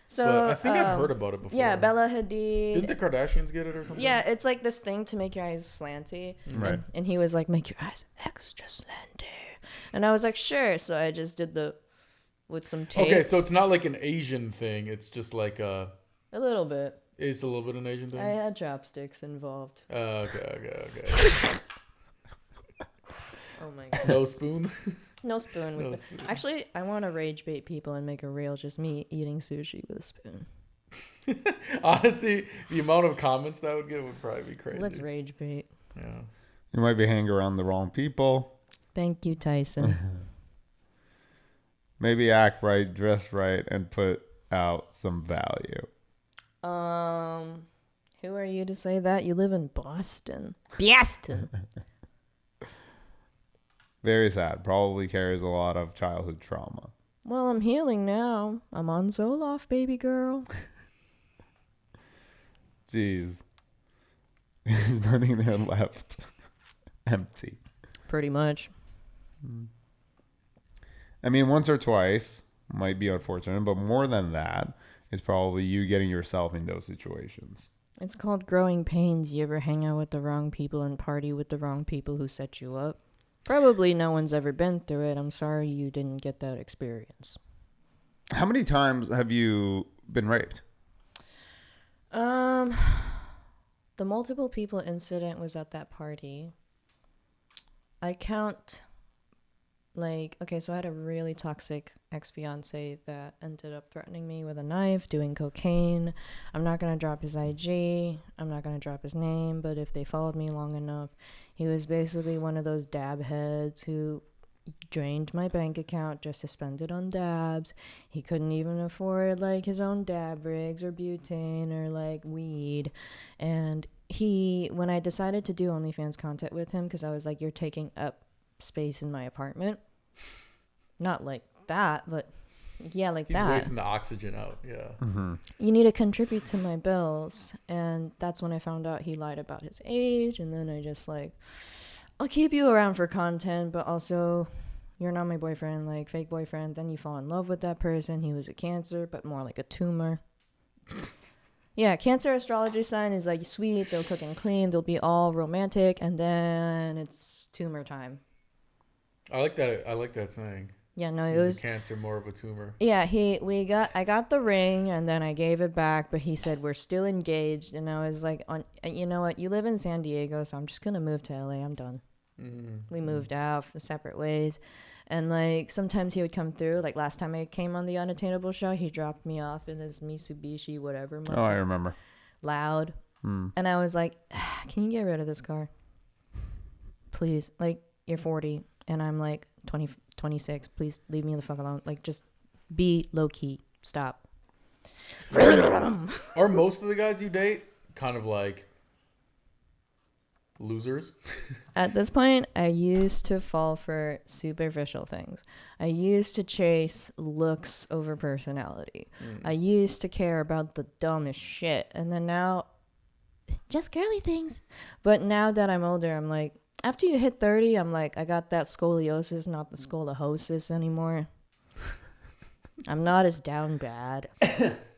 So but I think I've heard about it before. Yeah, Bella Hadid. Didn't the Kardashians get it or something? Yeah, it's like this thing to make your eyes slanty. Right. And he was like, make your eyes extra slanty. And I was like, sure. So I just did with some tape. Okay, so it's not like an Asian thing. It's just like a little bit. It's a little bit an Asian thing? I had chopsticks involved. Okay. Oh my god. No spoon? No spoon. No spoon. Actually, I want to rage bait people and make a reel just me eating sushi with a spoon. Honestly, the amount of comments that would get would probably be crazy. Let's rage bait. Yeah. You might be hanging around the wrong people. Thank you, Tyson. Maybe act right, dress right, and put out some value. Who are you to say that? You live in Boston. Boston. Very sad. Probably carries a lot of childhood trauma. Well, I'm healing now. I'm on Zoloft, baby girl. Jeez. There's nothing there left. Empty. Pretty much. I mean, once or twice might be unfortunate, but more than that, it's probably you getting yourself in those situations. It's called growing pains. You ever hang out with the wrong people and party with the wrong people who set you up? Probably no one's ever been through it. I'm sorry you didn't get that experience. How many times have you been raped? The multiple people incident was at that party. I count, like, okay, so I had a really toxic ex-fiance that ended up threatening me with a knife, doing cocaine. I'm not going to drop his IG. I'm not going to drop his name, but if they followed me long enough, he was basically one of those dab heads who drained my bank account just to spend it on dabs. He couldn't even afford, like, his own dab rigs or butane or, like, weed. And when I decided to do OnlyFans content with him, because I was like, you're taking up space in my apartment. Not like that, but yeah, like He's that. He's wasting the oxygen out, yeah. Mm-hmm. You need to contribute to my bills. And that's when I found out he lied about his age. And then I just like, I'll keep you around for content, but also you're not my boyfriend, like fake boyfriend. Then you fall in love with that person. He was a Cancer, but more like a tumor. Yeah, Cancer astrology sign is like sweet. They'll cook and clean. They'll be all romantic. And then it's tumor time. I like that saying. Yeah, no, it He's was a Cancer, more of a tumor. Yeah, I got the ring and then I gave it back, but he said we're still engaged, and I was like, you know what? You live in San Diego, so I'm just gonna move to LA. I'm done. We moved out for separate ways, and like sometimes he would come through. Like last time I came on the Unattainable show, he dropped me off in his Mitsubishi, whatever. Oh, I remember. Loud, and I was like, can you get rid of this car, please? Like you're 40, and I'm like 26. Please leave me the fuck alone. Like, just be low key. Stop. Are most of the guys you date kind of like losers? At this point, I used to fall for superficial things. I used to chase looks over personality. I used to care about the dumbest shit. And then now, just girly things. But now that I'm older, I'm like, after you hit 30, I'm like, I got that scoliosis, not the scoliosis anymore. I'm not as down bad.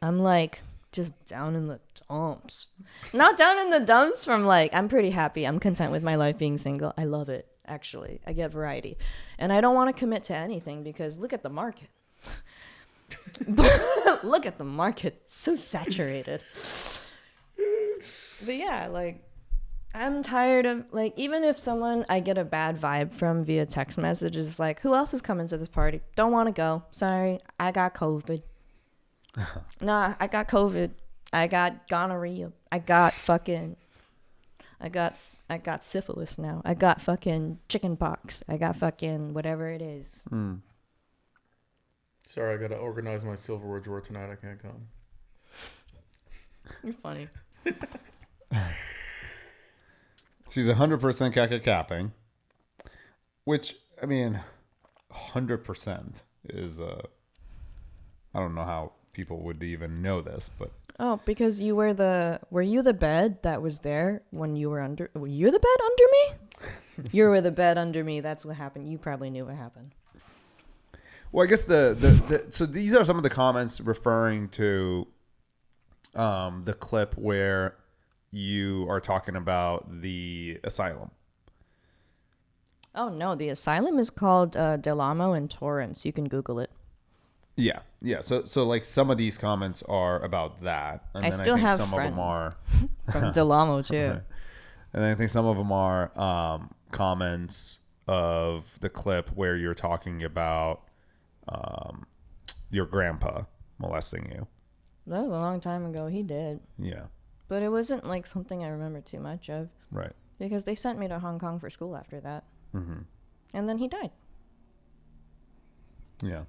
I'm like just down in the dumps. Not down in the dumps from like, I'm pretty happy. I'm content with my life being single. I love it, actually. I get variety. And I don't want to commit to anything because look at the market. Look at the market. It's so saturated. But yeah, like, I'm tired of, like, even if someone I get a bad vibe from via text message is like, who else is coming to this party? Don't want to go. Sorry, I got COVID. Nah, I got COVID. I got gonorrhea. I got syphilis now. I got fucking chicken pox. I got fucking whatever it is. Sorry, I gotta organize my silverware drawer tonight. I can't come. You're funny. She's 100% caca capping, which, I mean, 100% is, I don't know how people would even know this, but. Oh, because you were you the bed that was there when you were under, were you the bed under me? You were the bed under me. That's what happened. You probably knew what happened. Well, I guess so these are some of the comments referring to the clip where you are talking about the asylum. Oh, no. The asylum is called Del Amo in Torrance. You can Google it. Yeah. So like some of these comments are about that. And I still have some friends of them are from Del Amo, too. And I think some of them are comments of the clip where you're talking about your grandpa molesting you. That was a long time ago. He did. Yeah. But it wasn't like something I remember too much of. Right. Because they sent me to Hong Kong for school after that. Mm-hmm. And then he died. Yeah.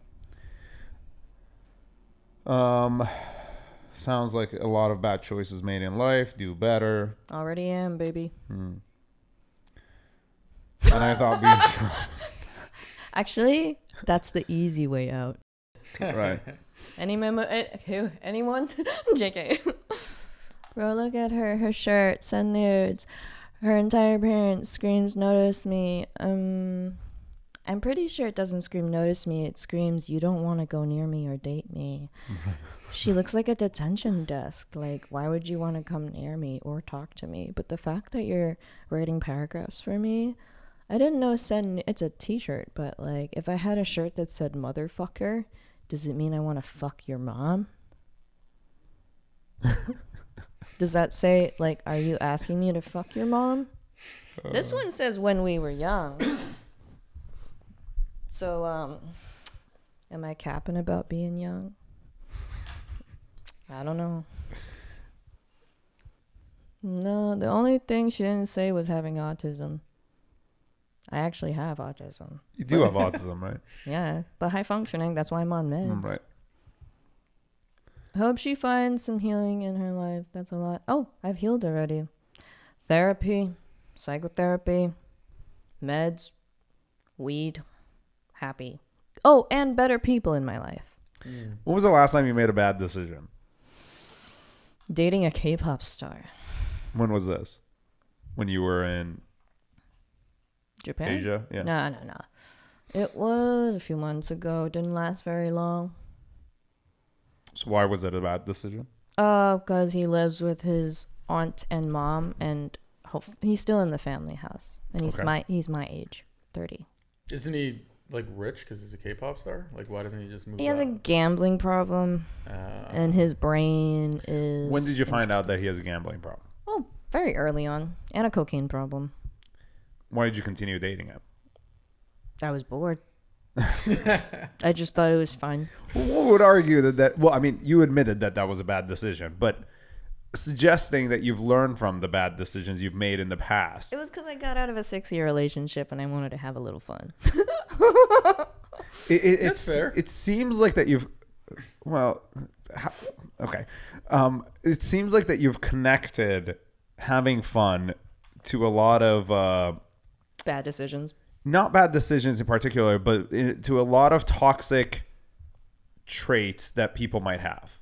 Sounds like a lot of bad choices made in life. Do better. Already am, baby. And I thought being Actually, that's the easy way out. right. Anyone? JK. Bro, look at her shirt, send nudes. Her entire appearance screams notice me. I'm pretty sure it doesn't scream notice me. It screams you don't want to go near me or date me. She looks like a detention desk. Like, why would you want to come near me or talk to me? But the fact that you're writing paragraphs for me, I didn't know it's a t-shirt, but like if I had a shirt that said motherfucker, does it mean I want to fuck your mom? Does that say, like, are you asking me to fuck your mom? This one says when we were young. So, am I capping about being young? I don't know. No, the only thing she didn't say was having autism. I actually have autism. You do have autism, right? Yeah, but high functioning, that's why I'm on meds. Right. Hope she finds some healing in her life. That's a lot. Oh, I've healed already. Therapy, psychotherapy, meds, weed, happy. Oh, and better people in my life. When was the last time you made a bad decision? Dating a K-pop star. When was this? When you were in Japan? Asia? Yeah. No. It was a few months ago. It didn't last very long. So why was it a bad decision? Because he lives with his aunt and mom, and he's still in the family house, and he's my age, 30. Isn't he like rich because he's a K-pop star? Like, why doesn't he just move? He has a gambling problem, and his brain is. When did you find out that he has a gambling problem? Oh, very early on, and a cocaine problem. Why did you continue dating him? I was bored. I just thought it was fun. Who would argue that? Well, I mean, you admitted that was a bad decision, but suggesting that you've learned from the bad decisions you've made in the past. It was because I got out of a 6-year relationship and I wanted to have a little fun. It's fair. It seems like that you've. Well, okay. It seems like that you've connected having fun to a lot of Bad decisions. Not bad decisions in particular, but to a lot of toxic traits that people might have.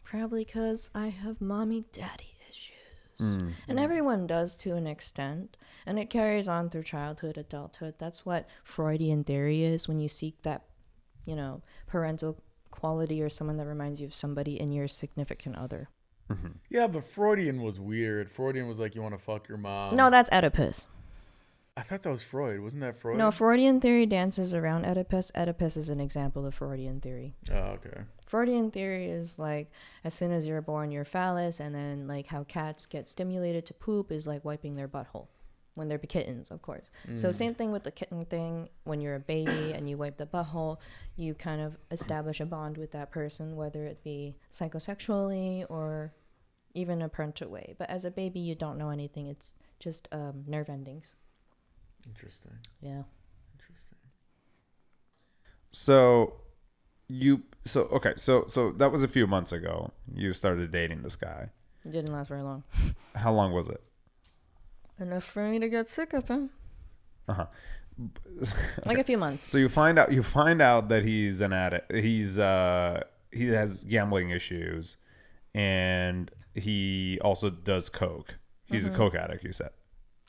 Probably because I have mommy-daddy issues. And everyone does to an extent. And it carries on through childhood, adulthood. That's what Freudian theory is. When you seek that parental quality or someone that reminds you of somebody in your significant other. Mm-hmm. Yeah, but Freudian was weird. Freudian was like, you want to fuck your mom. No, that's Oedipus. I thought that was Freud. Wasn't that Freud? No, Freudian theory dances around Oedipus. Oedipus is an example of Freudian theory. Oh, okay. Freudian theory is like, as soon as you're born, you're phallus, and then like how cats get stimulated to poop is like wiping their butthole when they're kittens, of course. So same thing with the kitten thing. When you're a baby and you wipe the butthole, you kind of establish a bond with that person, whether it be psychosexually or even a parental way. But as a baby, you don't know anything. It's just nerve endings. Interesting. Yeah. Interesting. So that was a few months ago. You started dating this guy. It didn't last very long. How long was it? Enough for me to get sick of him. Uh-huh. Like a few months. So you find out that he's an addict. He has gambling issues, and he also does coke. He's a coke addict, you said.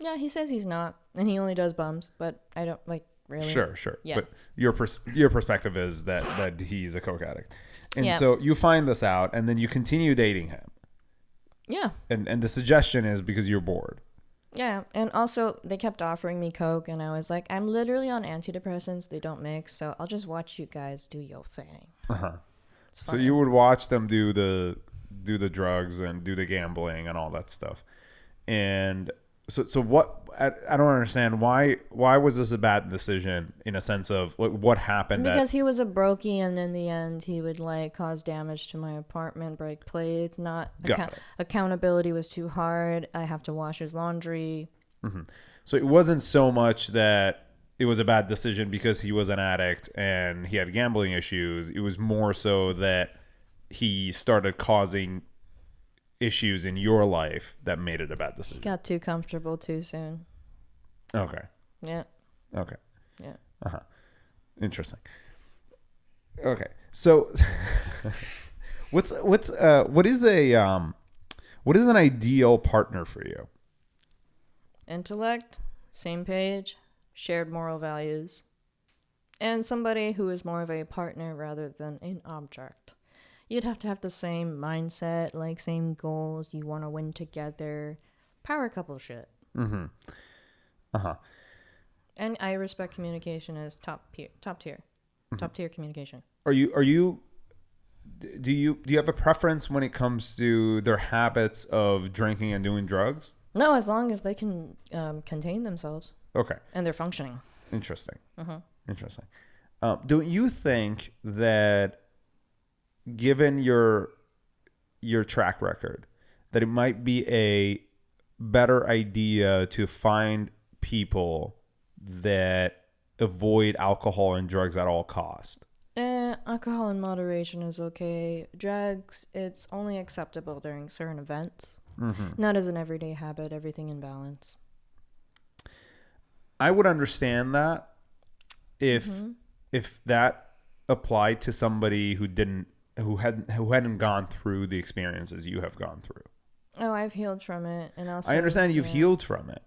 Yeah, he says he's not, and he only does bums, but I don't like really. Sure. Yeah. But your perspective is that he's a coke addict, and Yeah. so you find this out, and then you continue dating him. Yeah. And the suggestion is because you're bored. Yeah, and also they kept offering me coke, and I was like, I'm literally on antidepressants. They don't mix, so I'll just watch you guys do your thing. Uh-huh. It's So fine. you would watch them do the drugs and do the gambling and all that stuff, and so what? I don't understand why was this a bad decision in a sense of what happened? Because he was a brokey, and in the end, he would like cause damage to my apartment, break plates. Accountability was too hard. I have to wash his laundry. Mm-hmm. So it wasn't so much that it was a bad decision because he was an addict and he had gambling issues. It was more so that he started causing issues in your life that made it a bad decision. Got too comfortable too soon. Okay. Yeah. Okay. Yeah. Uh-huh. Interesting. Okay. So what is an ideal partner for you? Intellect, same page, shared moral values, and somebody who is more of a partner rather than an object. You'd have to have the same mindset, like same goals. You want to win together. Power couple shit. Mm-hmm. Uh-huh. And I respect communication as top tier. Mm-hmm. Top tier communication. Do you have a preference when it comes to their habits of drinking and doing drugs? No, as long as they can contain themselves. Okay. And they're functioning. Interesting. Uh-huh. Interesting. Don't you think that given your track record, that it might be a better idea to find people that avoid alcohol and drugs at all cost? Alcohol in moderation is okay. Drugs, it's only acceptable during certain events. Mm-hmm. Not as an everyday habit, everything in balance. I would understand that if that applied to somebody who hadn't gone through the experiences you have gone through. Oh, I've healed from it, and also I understand you've healed from it,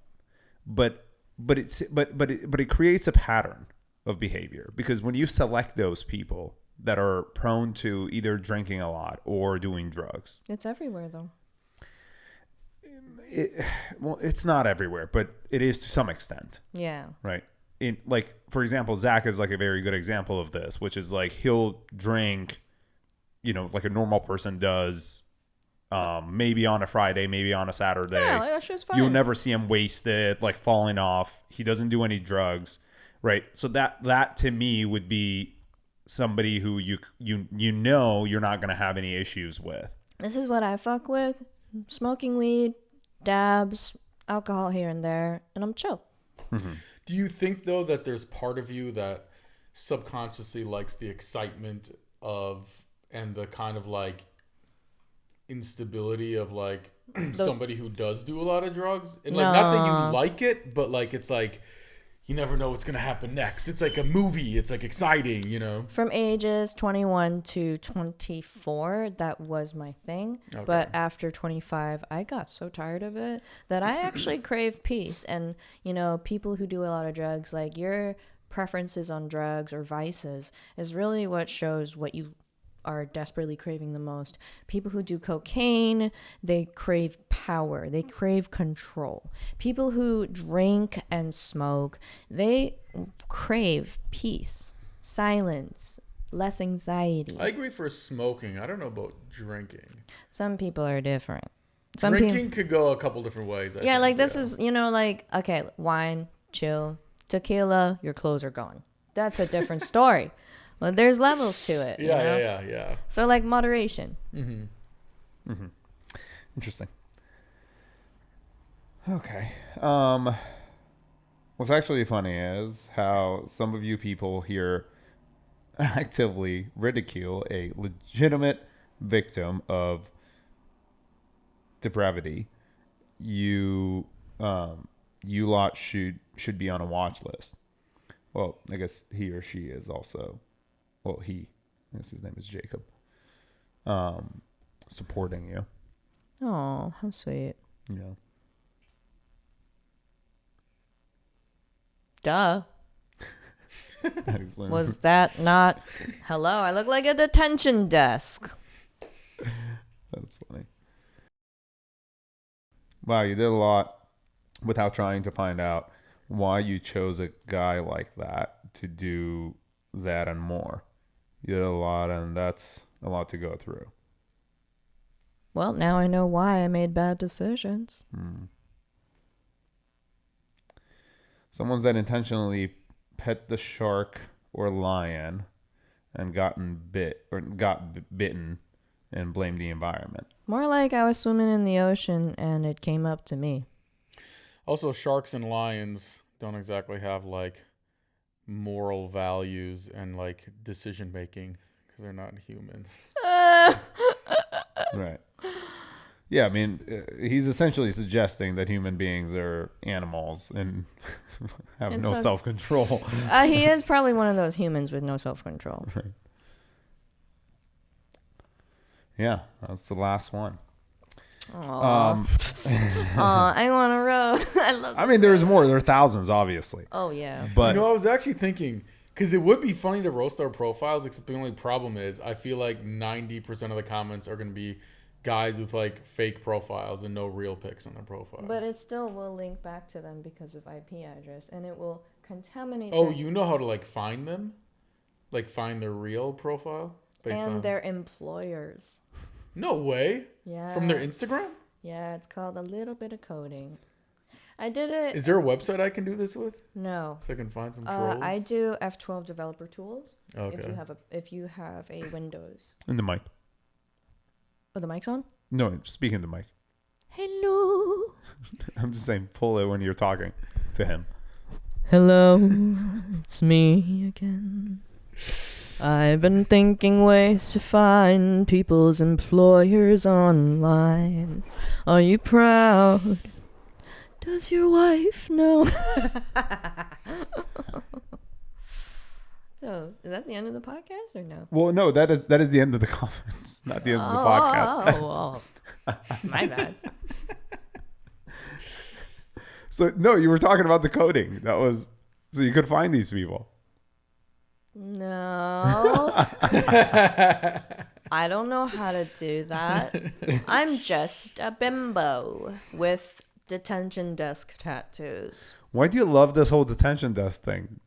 but it creates a pattern of behavior, because when you select those people that are prone to either drinking a lot or doing drugs, it's everywhere though. It's not everywhere, but it is to some extent. Yeah. Right. For example, Zach is like a very good example of this, which is like he'll drink, like a normal person does, maybe on a Friday, maybe on a Saturday. Yeah, like, that's just fine. You'll never see him wasted, like falling off. He doesn't do any drugs, right? So that to me would be somebody who you're not going to have any issues with. This is what I fuck with: smoking weed, dabs, alcohol here and there, and I'm chill. Mm-hmm. Do you think, though, that there's part of you that subconsciously likes the excitement of and the kind of like instability of like somebody who does do a lot of drugs? And like, not that you like it, but like it's like you never know what's going to happen next. It's like a movie. It's like exciting, From ages 21 to 24, that was my thing. Okay. But after 25, I got so tired of it that I actually crave peace. And, people who do a lot of drugs, like, you're preferences on drugs or vices is really what shows what you are desperately craving the most. People who do cocaine, they crave power, they crave control. People who drink and smoke, they crave peace, silence, less anxiety. I agree for smoking. I don't know about drinking. Some people are different. Drinking could go a couple different ways. I think. Like this is, like, okay, wine, chill, tequila, your clothes are gone. That's a different story. Well, there's levels to it. Yeah. So like moderation. Interesting. Okay. What's actually funny is how some of you people here actively ridicule a legitimate victim of depravity. You lot should be on a watch list. Well, I guess he or she is also. Well, I guess his name is Jacob. Supporting you. Oh, how sweet. Yeah. Duh. Was that not... Hello, I look like a detention desk. That's funny. Wow, you did a lot without trying to find out why you chose a guy like that to do that and more. You did a lot, and that's a lot to go through. Well, now I know why I made bad decisions. Someone's that intentionally pet the shark or lion and got bitten and blamed the environment. More like I was swimming in the ocean and it came up to me. Also, sharks and lions don't exactly have like moral values and like decision making because they're not humans. Right. Yeah, I mean, he's essentially suggesting that human beings are animals and have no self-control. He is probably one of those humans with no self-control. Right. Yeah, that's the last one. I want to row. I mean, there's more. There are thousands, obviously. Oh, yeah. But I was actually thinking, because it would be funny to roast our profiles, except the only problem is I feel like 90% of the comments are going to be guys with like fake profiles and no real pics on their profile. But it still will link back to them because of IP address, and it will contaminate Oh, you know how to like find them? Like find their real profile? And their employers. No way. Yeah. From their Instagram? Yeah, it's called a little bit of coding. I did it. Is there a website I can do this with? No. So I can find some trolls? I do F12 developer tools. Okay. If you have a Windows. in the mic. Oh, the mic's on? No, speaking to the mic. Hello. I'm just saying, pull it when you're talking to him. Hello, it's me again. I've been thinking ways to find people's employers online. Are you proud? Does your wife know? So, is that the end of the podcast or no? Well, no, that is the end of the comments, not the end of the podcast. Oh, my bad. So, no, you were talking about the coding. That was so you could find these people. No. I don't know how to do that. I'm just a bimbo with detention desk tattoos. Why do you love this whole detention desk thing?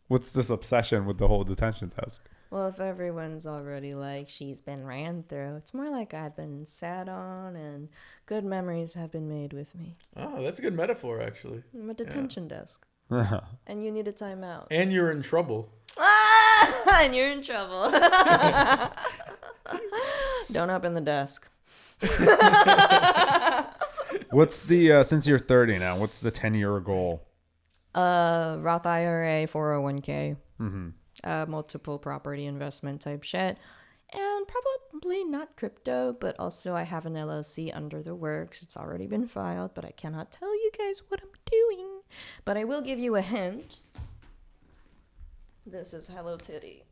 What's this obsession with the whole detention desk? Well, if everyone's already like, she's been ran through, it's more like I've been sat on and good memories have been made with me. Oh, that's a good metaphor, actually. I'm a detention desk. And you need a timeout. And you're in trouble. And you're in trouble. Don't open the desk. What's the, since you're 30 now, what's the 10-year goal? Roth IRA, 401k, Mm-hmm. multiple property investment type shit. And probably not crypto, but also I have an LLC under the works. It's already been filed, but I cannot tell you guys what I'm doing. But I will give you a hint. This is Hello Titty.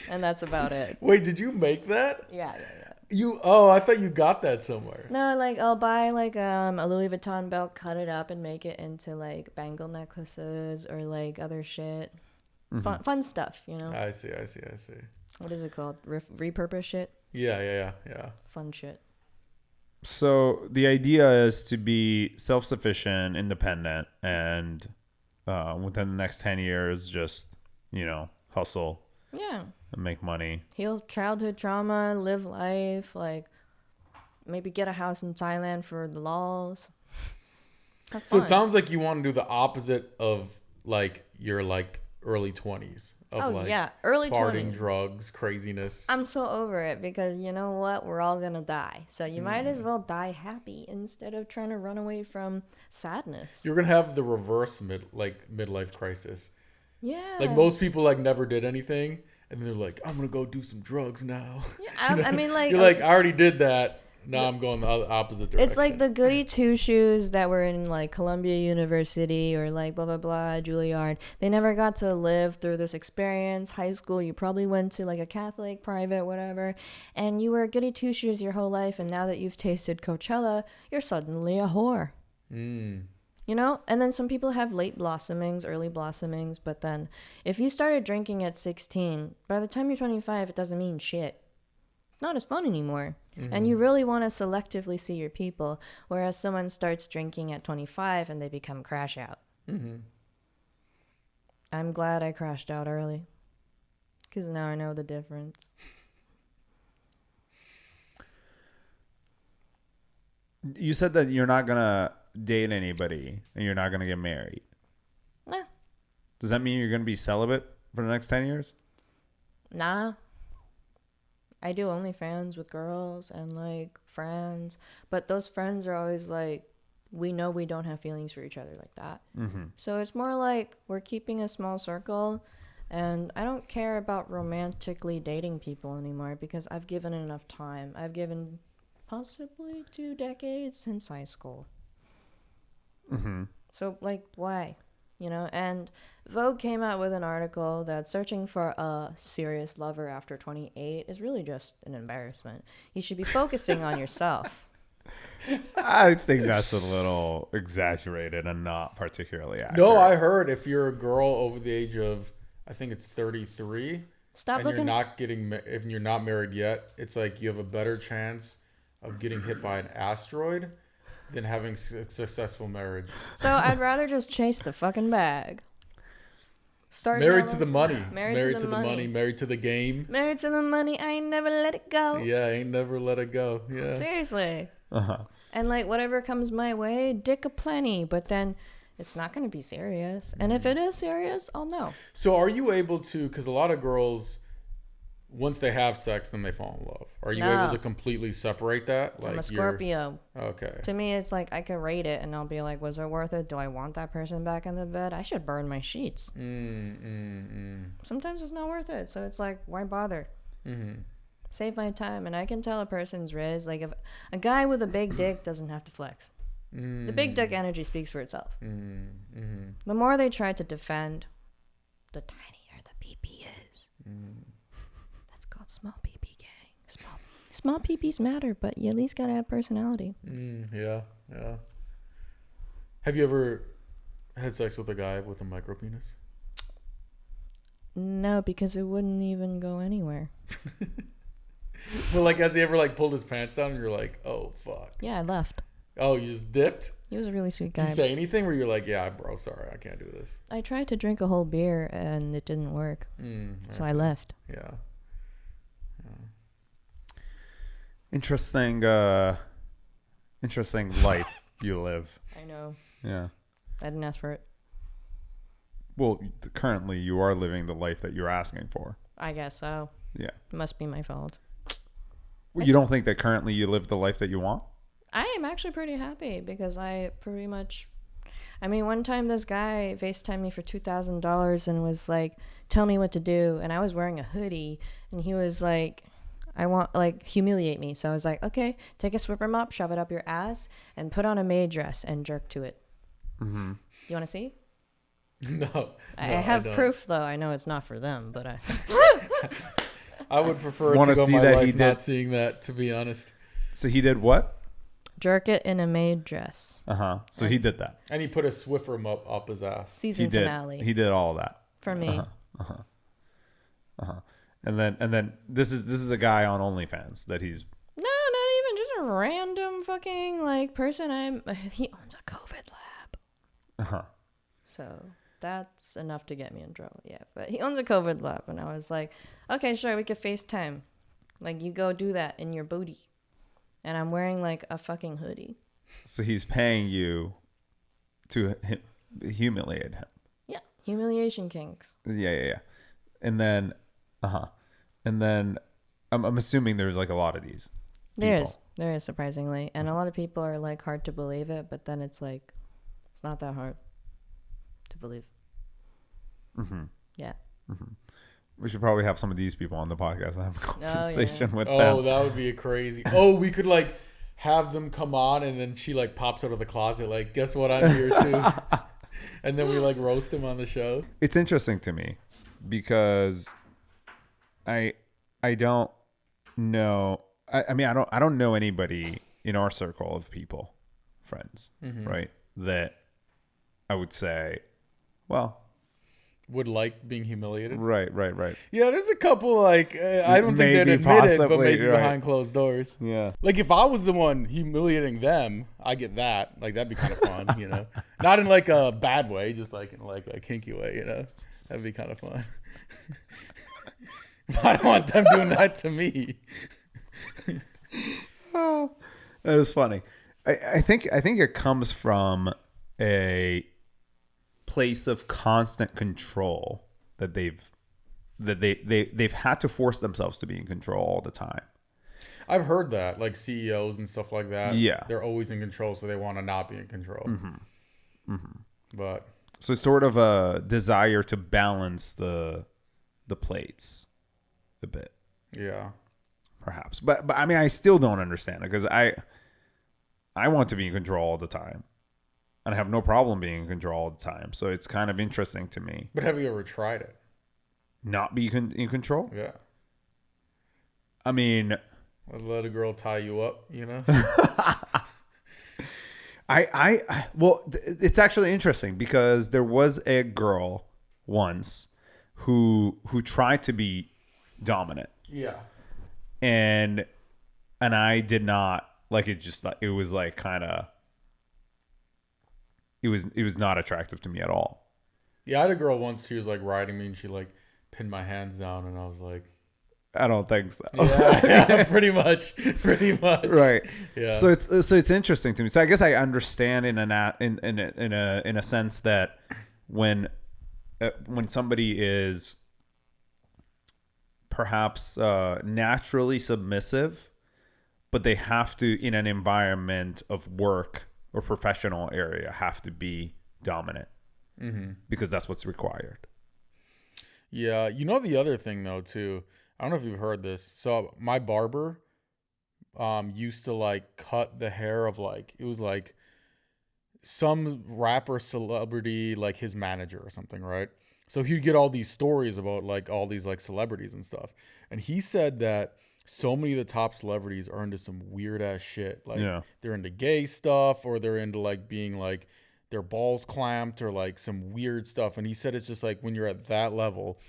And that's about it. Wait, did you make that? Yeah. I thought you got that somewhere. No, like I'll buy like a Louis Vuitton belt, cut it up, and make it into like bangle necklaces or like other shit. Fun stuff, you know. I see. What is it called? Repurpose shit. Yeah. Fun shit. So the idea is to be self-sufficient, independent, and within the next 10 years, just, hustle. Yeah. And make money. Heal childhood trauma, live life, like maybe get a house in Thailand for the lols. So it sounds like you want to do the opposite of like your like early 20s. Early 20s. Partying, 20s. drugs, craziness. I'm so over it because you know what? We're all gonna die. So you might as well die happy instead of trying to run away from sadness. You're gonna have the reverse midlife crisis. Yeah. Like most people like never did anything. And they're like, I'm going to go do some drugs now. Yeah, I mean, like... You're like, I already did that. Now I'm going the opposite direction. It's like the goody two-shoes that were in, like, Columbia University or, like, blah, blah, blah, Juilliard. They never got to live through this experience. High school, you probably went to, like, a Catholic, private, whatever. And you were goody two-shoes your whole life. And now that you've tasted Coachella, you're suddenly a whore. You know? And then some people have late blossomings, early blossomings. But then if you started drinking at 16, by the time you're 25, it doesn't mean shit. It's not as fun anymore. And you really want to selectively see your people. Whereas someone starts drinking at 25 and they become crash out. I'm glad I crashed out early. Because now I know the difference. You said that you're not going to date anybody and you're not going to get married. Nah. Does that mean you're going to be celibate for the next 10 years? Nah. I do OnlyFans with girls and like friends, but those friends are always like, we know we don't have feelings for each other like that. So it's more like we're keeping a small circle, and I don't care about romantically dating people anymore because I've given enough time. I've given possibly 2 decades since high school. So, like, why? You know, and Vogue came out with an article that searching for a serious lover after 28 is really just an embarrassment. You should be focusing on yourself. I think that's a little exaggerated and not particularly accurate. No, I heard if you're a girl over the age of, I think it's 33, Stop and if you're not married yet, it's like you have a better chance of getting hit by an asteroid than having a successful marriage. So I'd rather just chase the fucking bag. Married to the money. Married to the money. Married to the game. Married to the money. I ain't never let it go. Yeah, ain't never let it go. Yeah. Seriously. And like whatever comes my way, dick aplenty. But then it's not going to be serious. And if it is serious, I'll know. So are you able to, because a lot of girls, once they have sex, then they fall in love. Are you able to completely separate that? Like I'm a Scorpio. Okay. To me, it's like I can rate it and I'll be like, was it worth it? Do I want that person back in the bed? I should burn my sheets. Sometimes it's not worth it. So it's like, why bother? Save my time. And I can tell a person's riz. Like if a guy with a big dick doesn't have to flex. The big dick energy speaks for itself. The more they try to defend, the tinier the PP is. That's called small PP gang. Small PPs matter, but you at least gotta have personality. Yeah. Have you ever had sex with a guy with a micro penis? No, because it wouldn't even go anywhere. Well, like, has he ever like pulled his pants down and you're like, oh fuck? Yeah, I left. Oh, you just dipped? He was a really sweet guy. Did you say anything where you're like, yeah, bro, sorry, I can't do this? I tried to drink a whole beer and it didn't work. So I left. Yeah. Interesting life you live. I know. Yeah. I didn't ask for it. Well, currently you are living the life that you're asking for. I guess so. Yeah. It must be my fault. Well, you don't think that currently you live the life that you want? I am actually pretty happy because I pretty much... I mean, one time this guy FaceTimed me for $2,000 and was like, tell me what to do. And I was wearing a hoodie and he was like... I want, like, humiliate me. So I was like, okay, take a Swiffer mop, shove it up your ass, and put on a maid dress and jerk to it. Do you want to see? No. I have proof, though. I know it's not for them, but I would prefer Wanna to go see my that life he not did- seeing that, to be honest. So he did what? Jerk it in a maid dress. So he did that. And he put a Swiffer up his ass. Season He did. finale He did all of that. for me. And then this is a guy on OnlyFans that he's. No, not even just a random fucking like person. He owns a COVID lab. So that's enough to get me in trouble. Yeah, but he owns a COVID lab, and I was like, okay, sure, we could FaceTime. Like, you go do that in your booty, and I'm wearing like a fucking hoodie. So he's paying you to humiliate him. Yeah, humiliation kinks. Yeah. And then, I'm assuming there's like a lot of these. There people. is surprisingly, and a lot of people are like hard to believe it, but then it's like, it's not that hard to believe. Yeah. We should probably have some of these people on the podcast and have a conversation with them. Oh, that would be a crazy. Oh, we could like have them come on, and then she like pops out of the closet like, guess what, I'm here too. And then we like roast him on the show. It's interesting to me because I don't know. I mean, I don't know anybody in our circle of people, friends, right? That I would say, well, Would like being humiliated. right. Yeah, there's a couple like I don't think they'd Maybe, admit it, but possibly, maybe right. behind closed doors. Yeah. Like if I was the one humiliating them, I get that. Like that'd be kind of fun, you know. Not in like a bad way, just like in like a kinky way, you know. That'd be kind of fun. But I don't want them doing that to me. That is funny. I think it comes from a place of constant control that they've had to force themselves to be in control all the time. I've heard that, like CEOs and stuff like that. Yeah. They're always in control, so they want to not be in control. But So it's sort of a desire to balance the plates a bit, yeah. perhaps. But I mean, I still don't understand it because I want to be in control all the time. And I have no problem being in control all the time. So it's kind of interesting to me. But have you ever tried it? Not be in control? Yeah. I mean, Let a girl tie you up, you know? It's actually interesting because there was a girl once who tried to be dominant, Yeah. and I did not like it. Just like it was like kind of it was not attractive to me at all. Yeah, I had a girl once, she was like riding me and she like pinned my hands down and I was like, I don't think so. yeah, pretty much. Right. Yeah. So it's interesting to me. So I guess I understand in a sense that when somebody is perhaps naturally submissive, but they have to, in an environment of work or professional area, have to be dominant because that's what's required. Yeah. You know, the other thing though, too, I don't know if you've heard this. So my barber used to like cut the hair of like, it was like some rapper celebrity, like his manager or something, right? So he'd get all these stories about like all these like celebrities and stuff. And he said that so many of the top celebrities are into some weird ass shit. Like they're into gay stuff, or they're into like being like their balls clamped, or like some weird stuff. And he said it's just like when you're at that level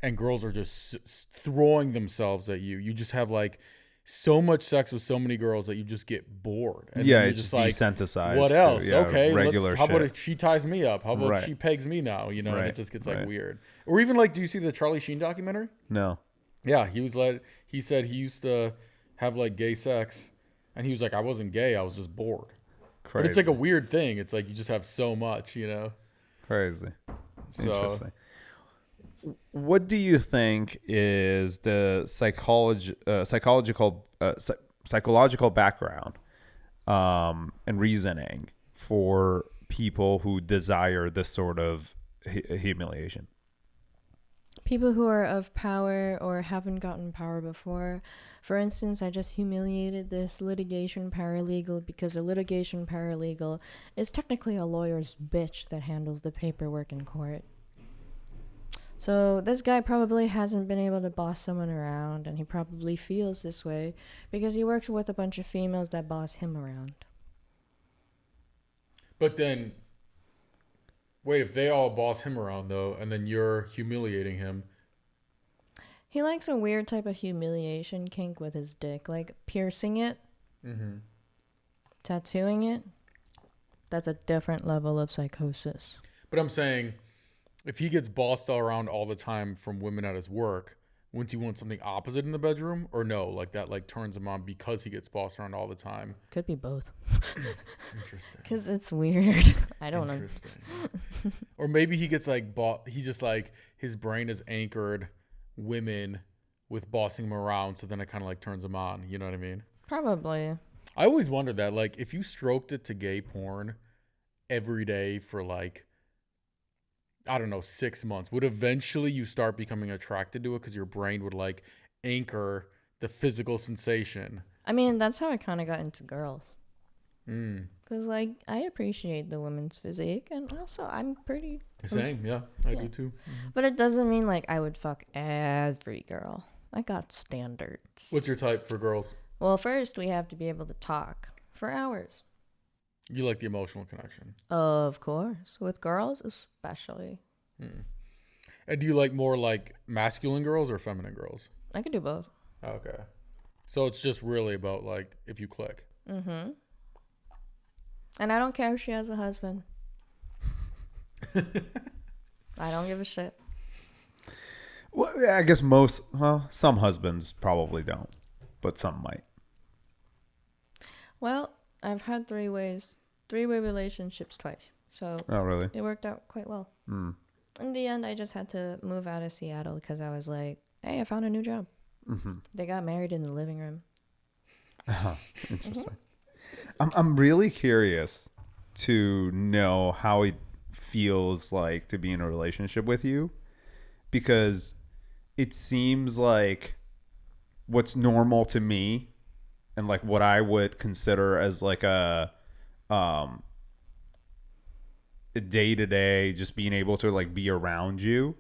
and girls are just throwing themselves at you, you just have like so much sex with so many girls that you just get bored. And Yeah, then it's just just like, desensitized. what else? Okay, regular how about shit. if she ties me up? How about Right. she pegs me now? You know, and Right, it just gets like right. weird. Or even like, do you see the Charlie Sheen documentary? No. Yeah, he said he used to have like gay sex, and he was like, I wasn't gay, I was just bored. Crazy. But it's like a weird thing. It's like you just have so much, you know. Crazy. So, Interesting. What do you think is the psychological background and reasoning for people who desire this sort of humiliation? People who are of power or haven't gotten power before. For instance, I just humiliated this litigation paralegal because a litigation paralegal is technically a lawyer's bitch that handles the paperwork in court. So this guy probably hasn't been able to boss someone around, and he probably feels this way because he works with a bunch of females that boss him around. But then, wait, if they all boss him around, though, and then you're humiliating him. He likes a weird type of humiliation kink with his dick, like piercing it, tattooing it. That's a different level of psychosis. But I'm saying, if he gets bossed around all the time from women at his work, wouldn't he want something opposite in the bedroom? Or no, like that like turns him on because he gets bossed around all the time? Could be both. Interesting. Because it's weird. I don't know. Interesting. Or maybe he gets like, he just like, his brain is anchored women with bossing him around, so then it kind of like turns him on. You know what I mean? Probably. I always wondered that, like, if you stroked it to gay porn every day for like, I don't know, 6 months, would eventually you start becoming attracted to it because your brain would like anchor the physical sensation? I mean, that's how I kind of got into girls. Because, like, I appreciate the women's physique, and also I'm pretty... Same, yeah, I do too. But it doesn't mean, like, I would fuck every girl. I got standards. What's your type for girls? Well, first, we have to be able to talk for hours. You like the emotional connection? Of course. With girls, especially. And do you like more, like, masculine girls or feminine girls? I could do both. Okay. So it's just really about, like, if you click. Mm-hmm. And I don't care if she has a husband. I don't give a shit. Well, I guess some husbands probably don't, but some might. Well, I've had three-way relationships twice. So Oh, really? it worked out quite well. In the end, I just had to move out of Seattle because I was like, hey, I found a new job. They got married in the living room. Interesting. I'm really curious to know how it feels like to be in a relationship with you, because it seems like what's normal to me and like what I would consider as like a day-to-day just being able to like be around you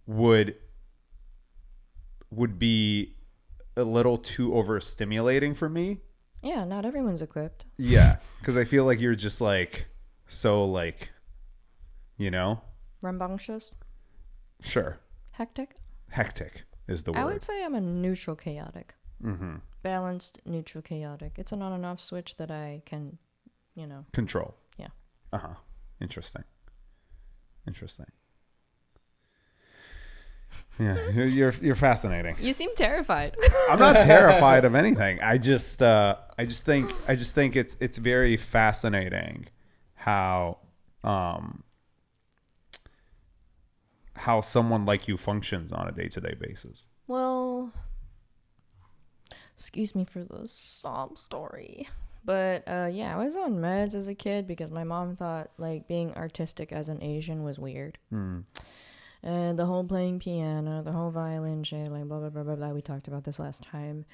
would be a little too overstimulating for me. Yeah, not everyone's equipped. Yeah, because I feel like you're just like so like, you know, Rambunctious. Sure. Hectic. Hectic is the word. I would say I'm a neutral chaotic. Balanced neutral chaotic. It's an on and off switch that I can, Control. Yeah. Interesting. Yeah, you're fascinating. You seem terrified. I'm not terrified of anything. I just think it's very fascinating how someone like you functions on a day-to-day basis. Well, excuse me for the sob story. But yeah, I was on meds as a kid because my mom thought like being artistic as an Asian was weird. And the whole playing piano, the whole violin shit, like blah, blah, blah, blah, blah. We talked about this last time.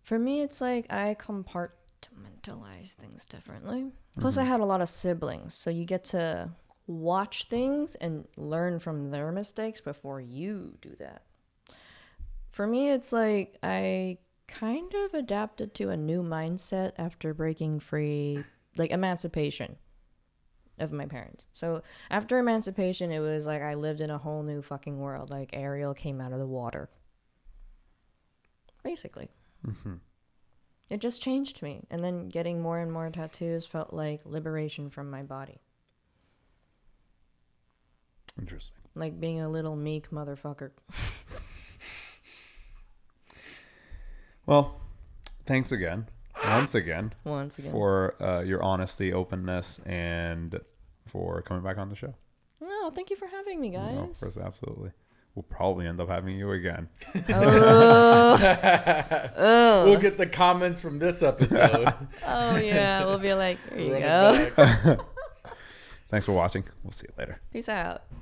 For me, it's like I compartmentalize things differently. Plus, I had a lot of siblings. So you get to watch things and learn from their mistakes before you do that. For me, it's like I kind of adapted to a new mindset after breaking free, like emancipation of my parents. So after emancipation, it was like I lived in a whole new fucking world. Like Ariel came out of the water. Basically. It just changed me. And then getting more and more tattoos felt like liberation from my body. Interesting. Like being a little meek motherfucker. Well, thanks again. Once again. For your honesty, openness, and for coming back on the show. No, thank you for having me, guys. No, of course, absolutely. We'll probably end up having you again. We'll get the comments from this episode. Oh, yeah. We'll be like, here you go. Thanks for watching. We'll see you later. Peace out.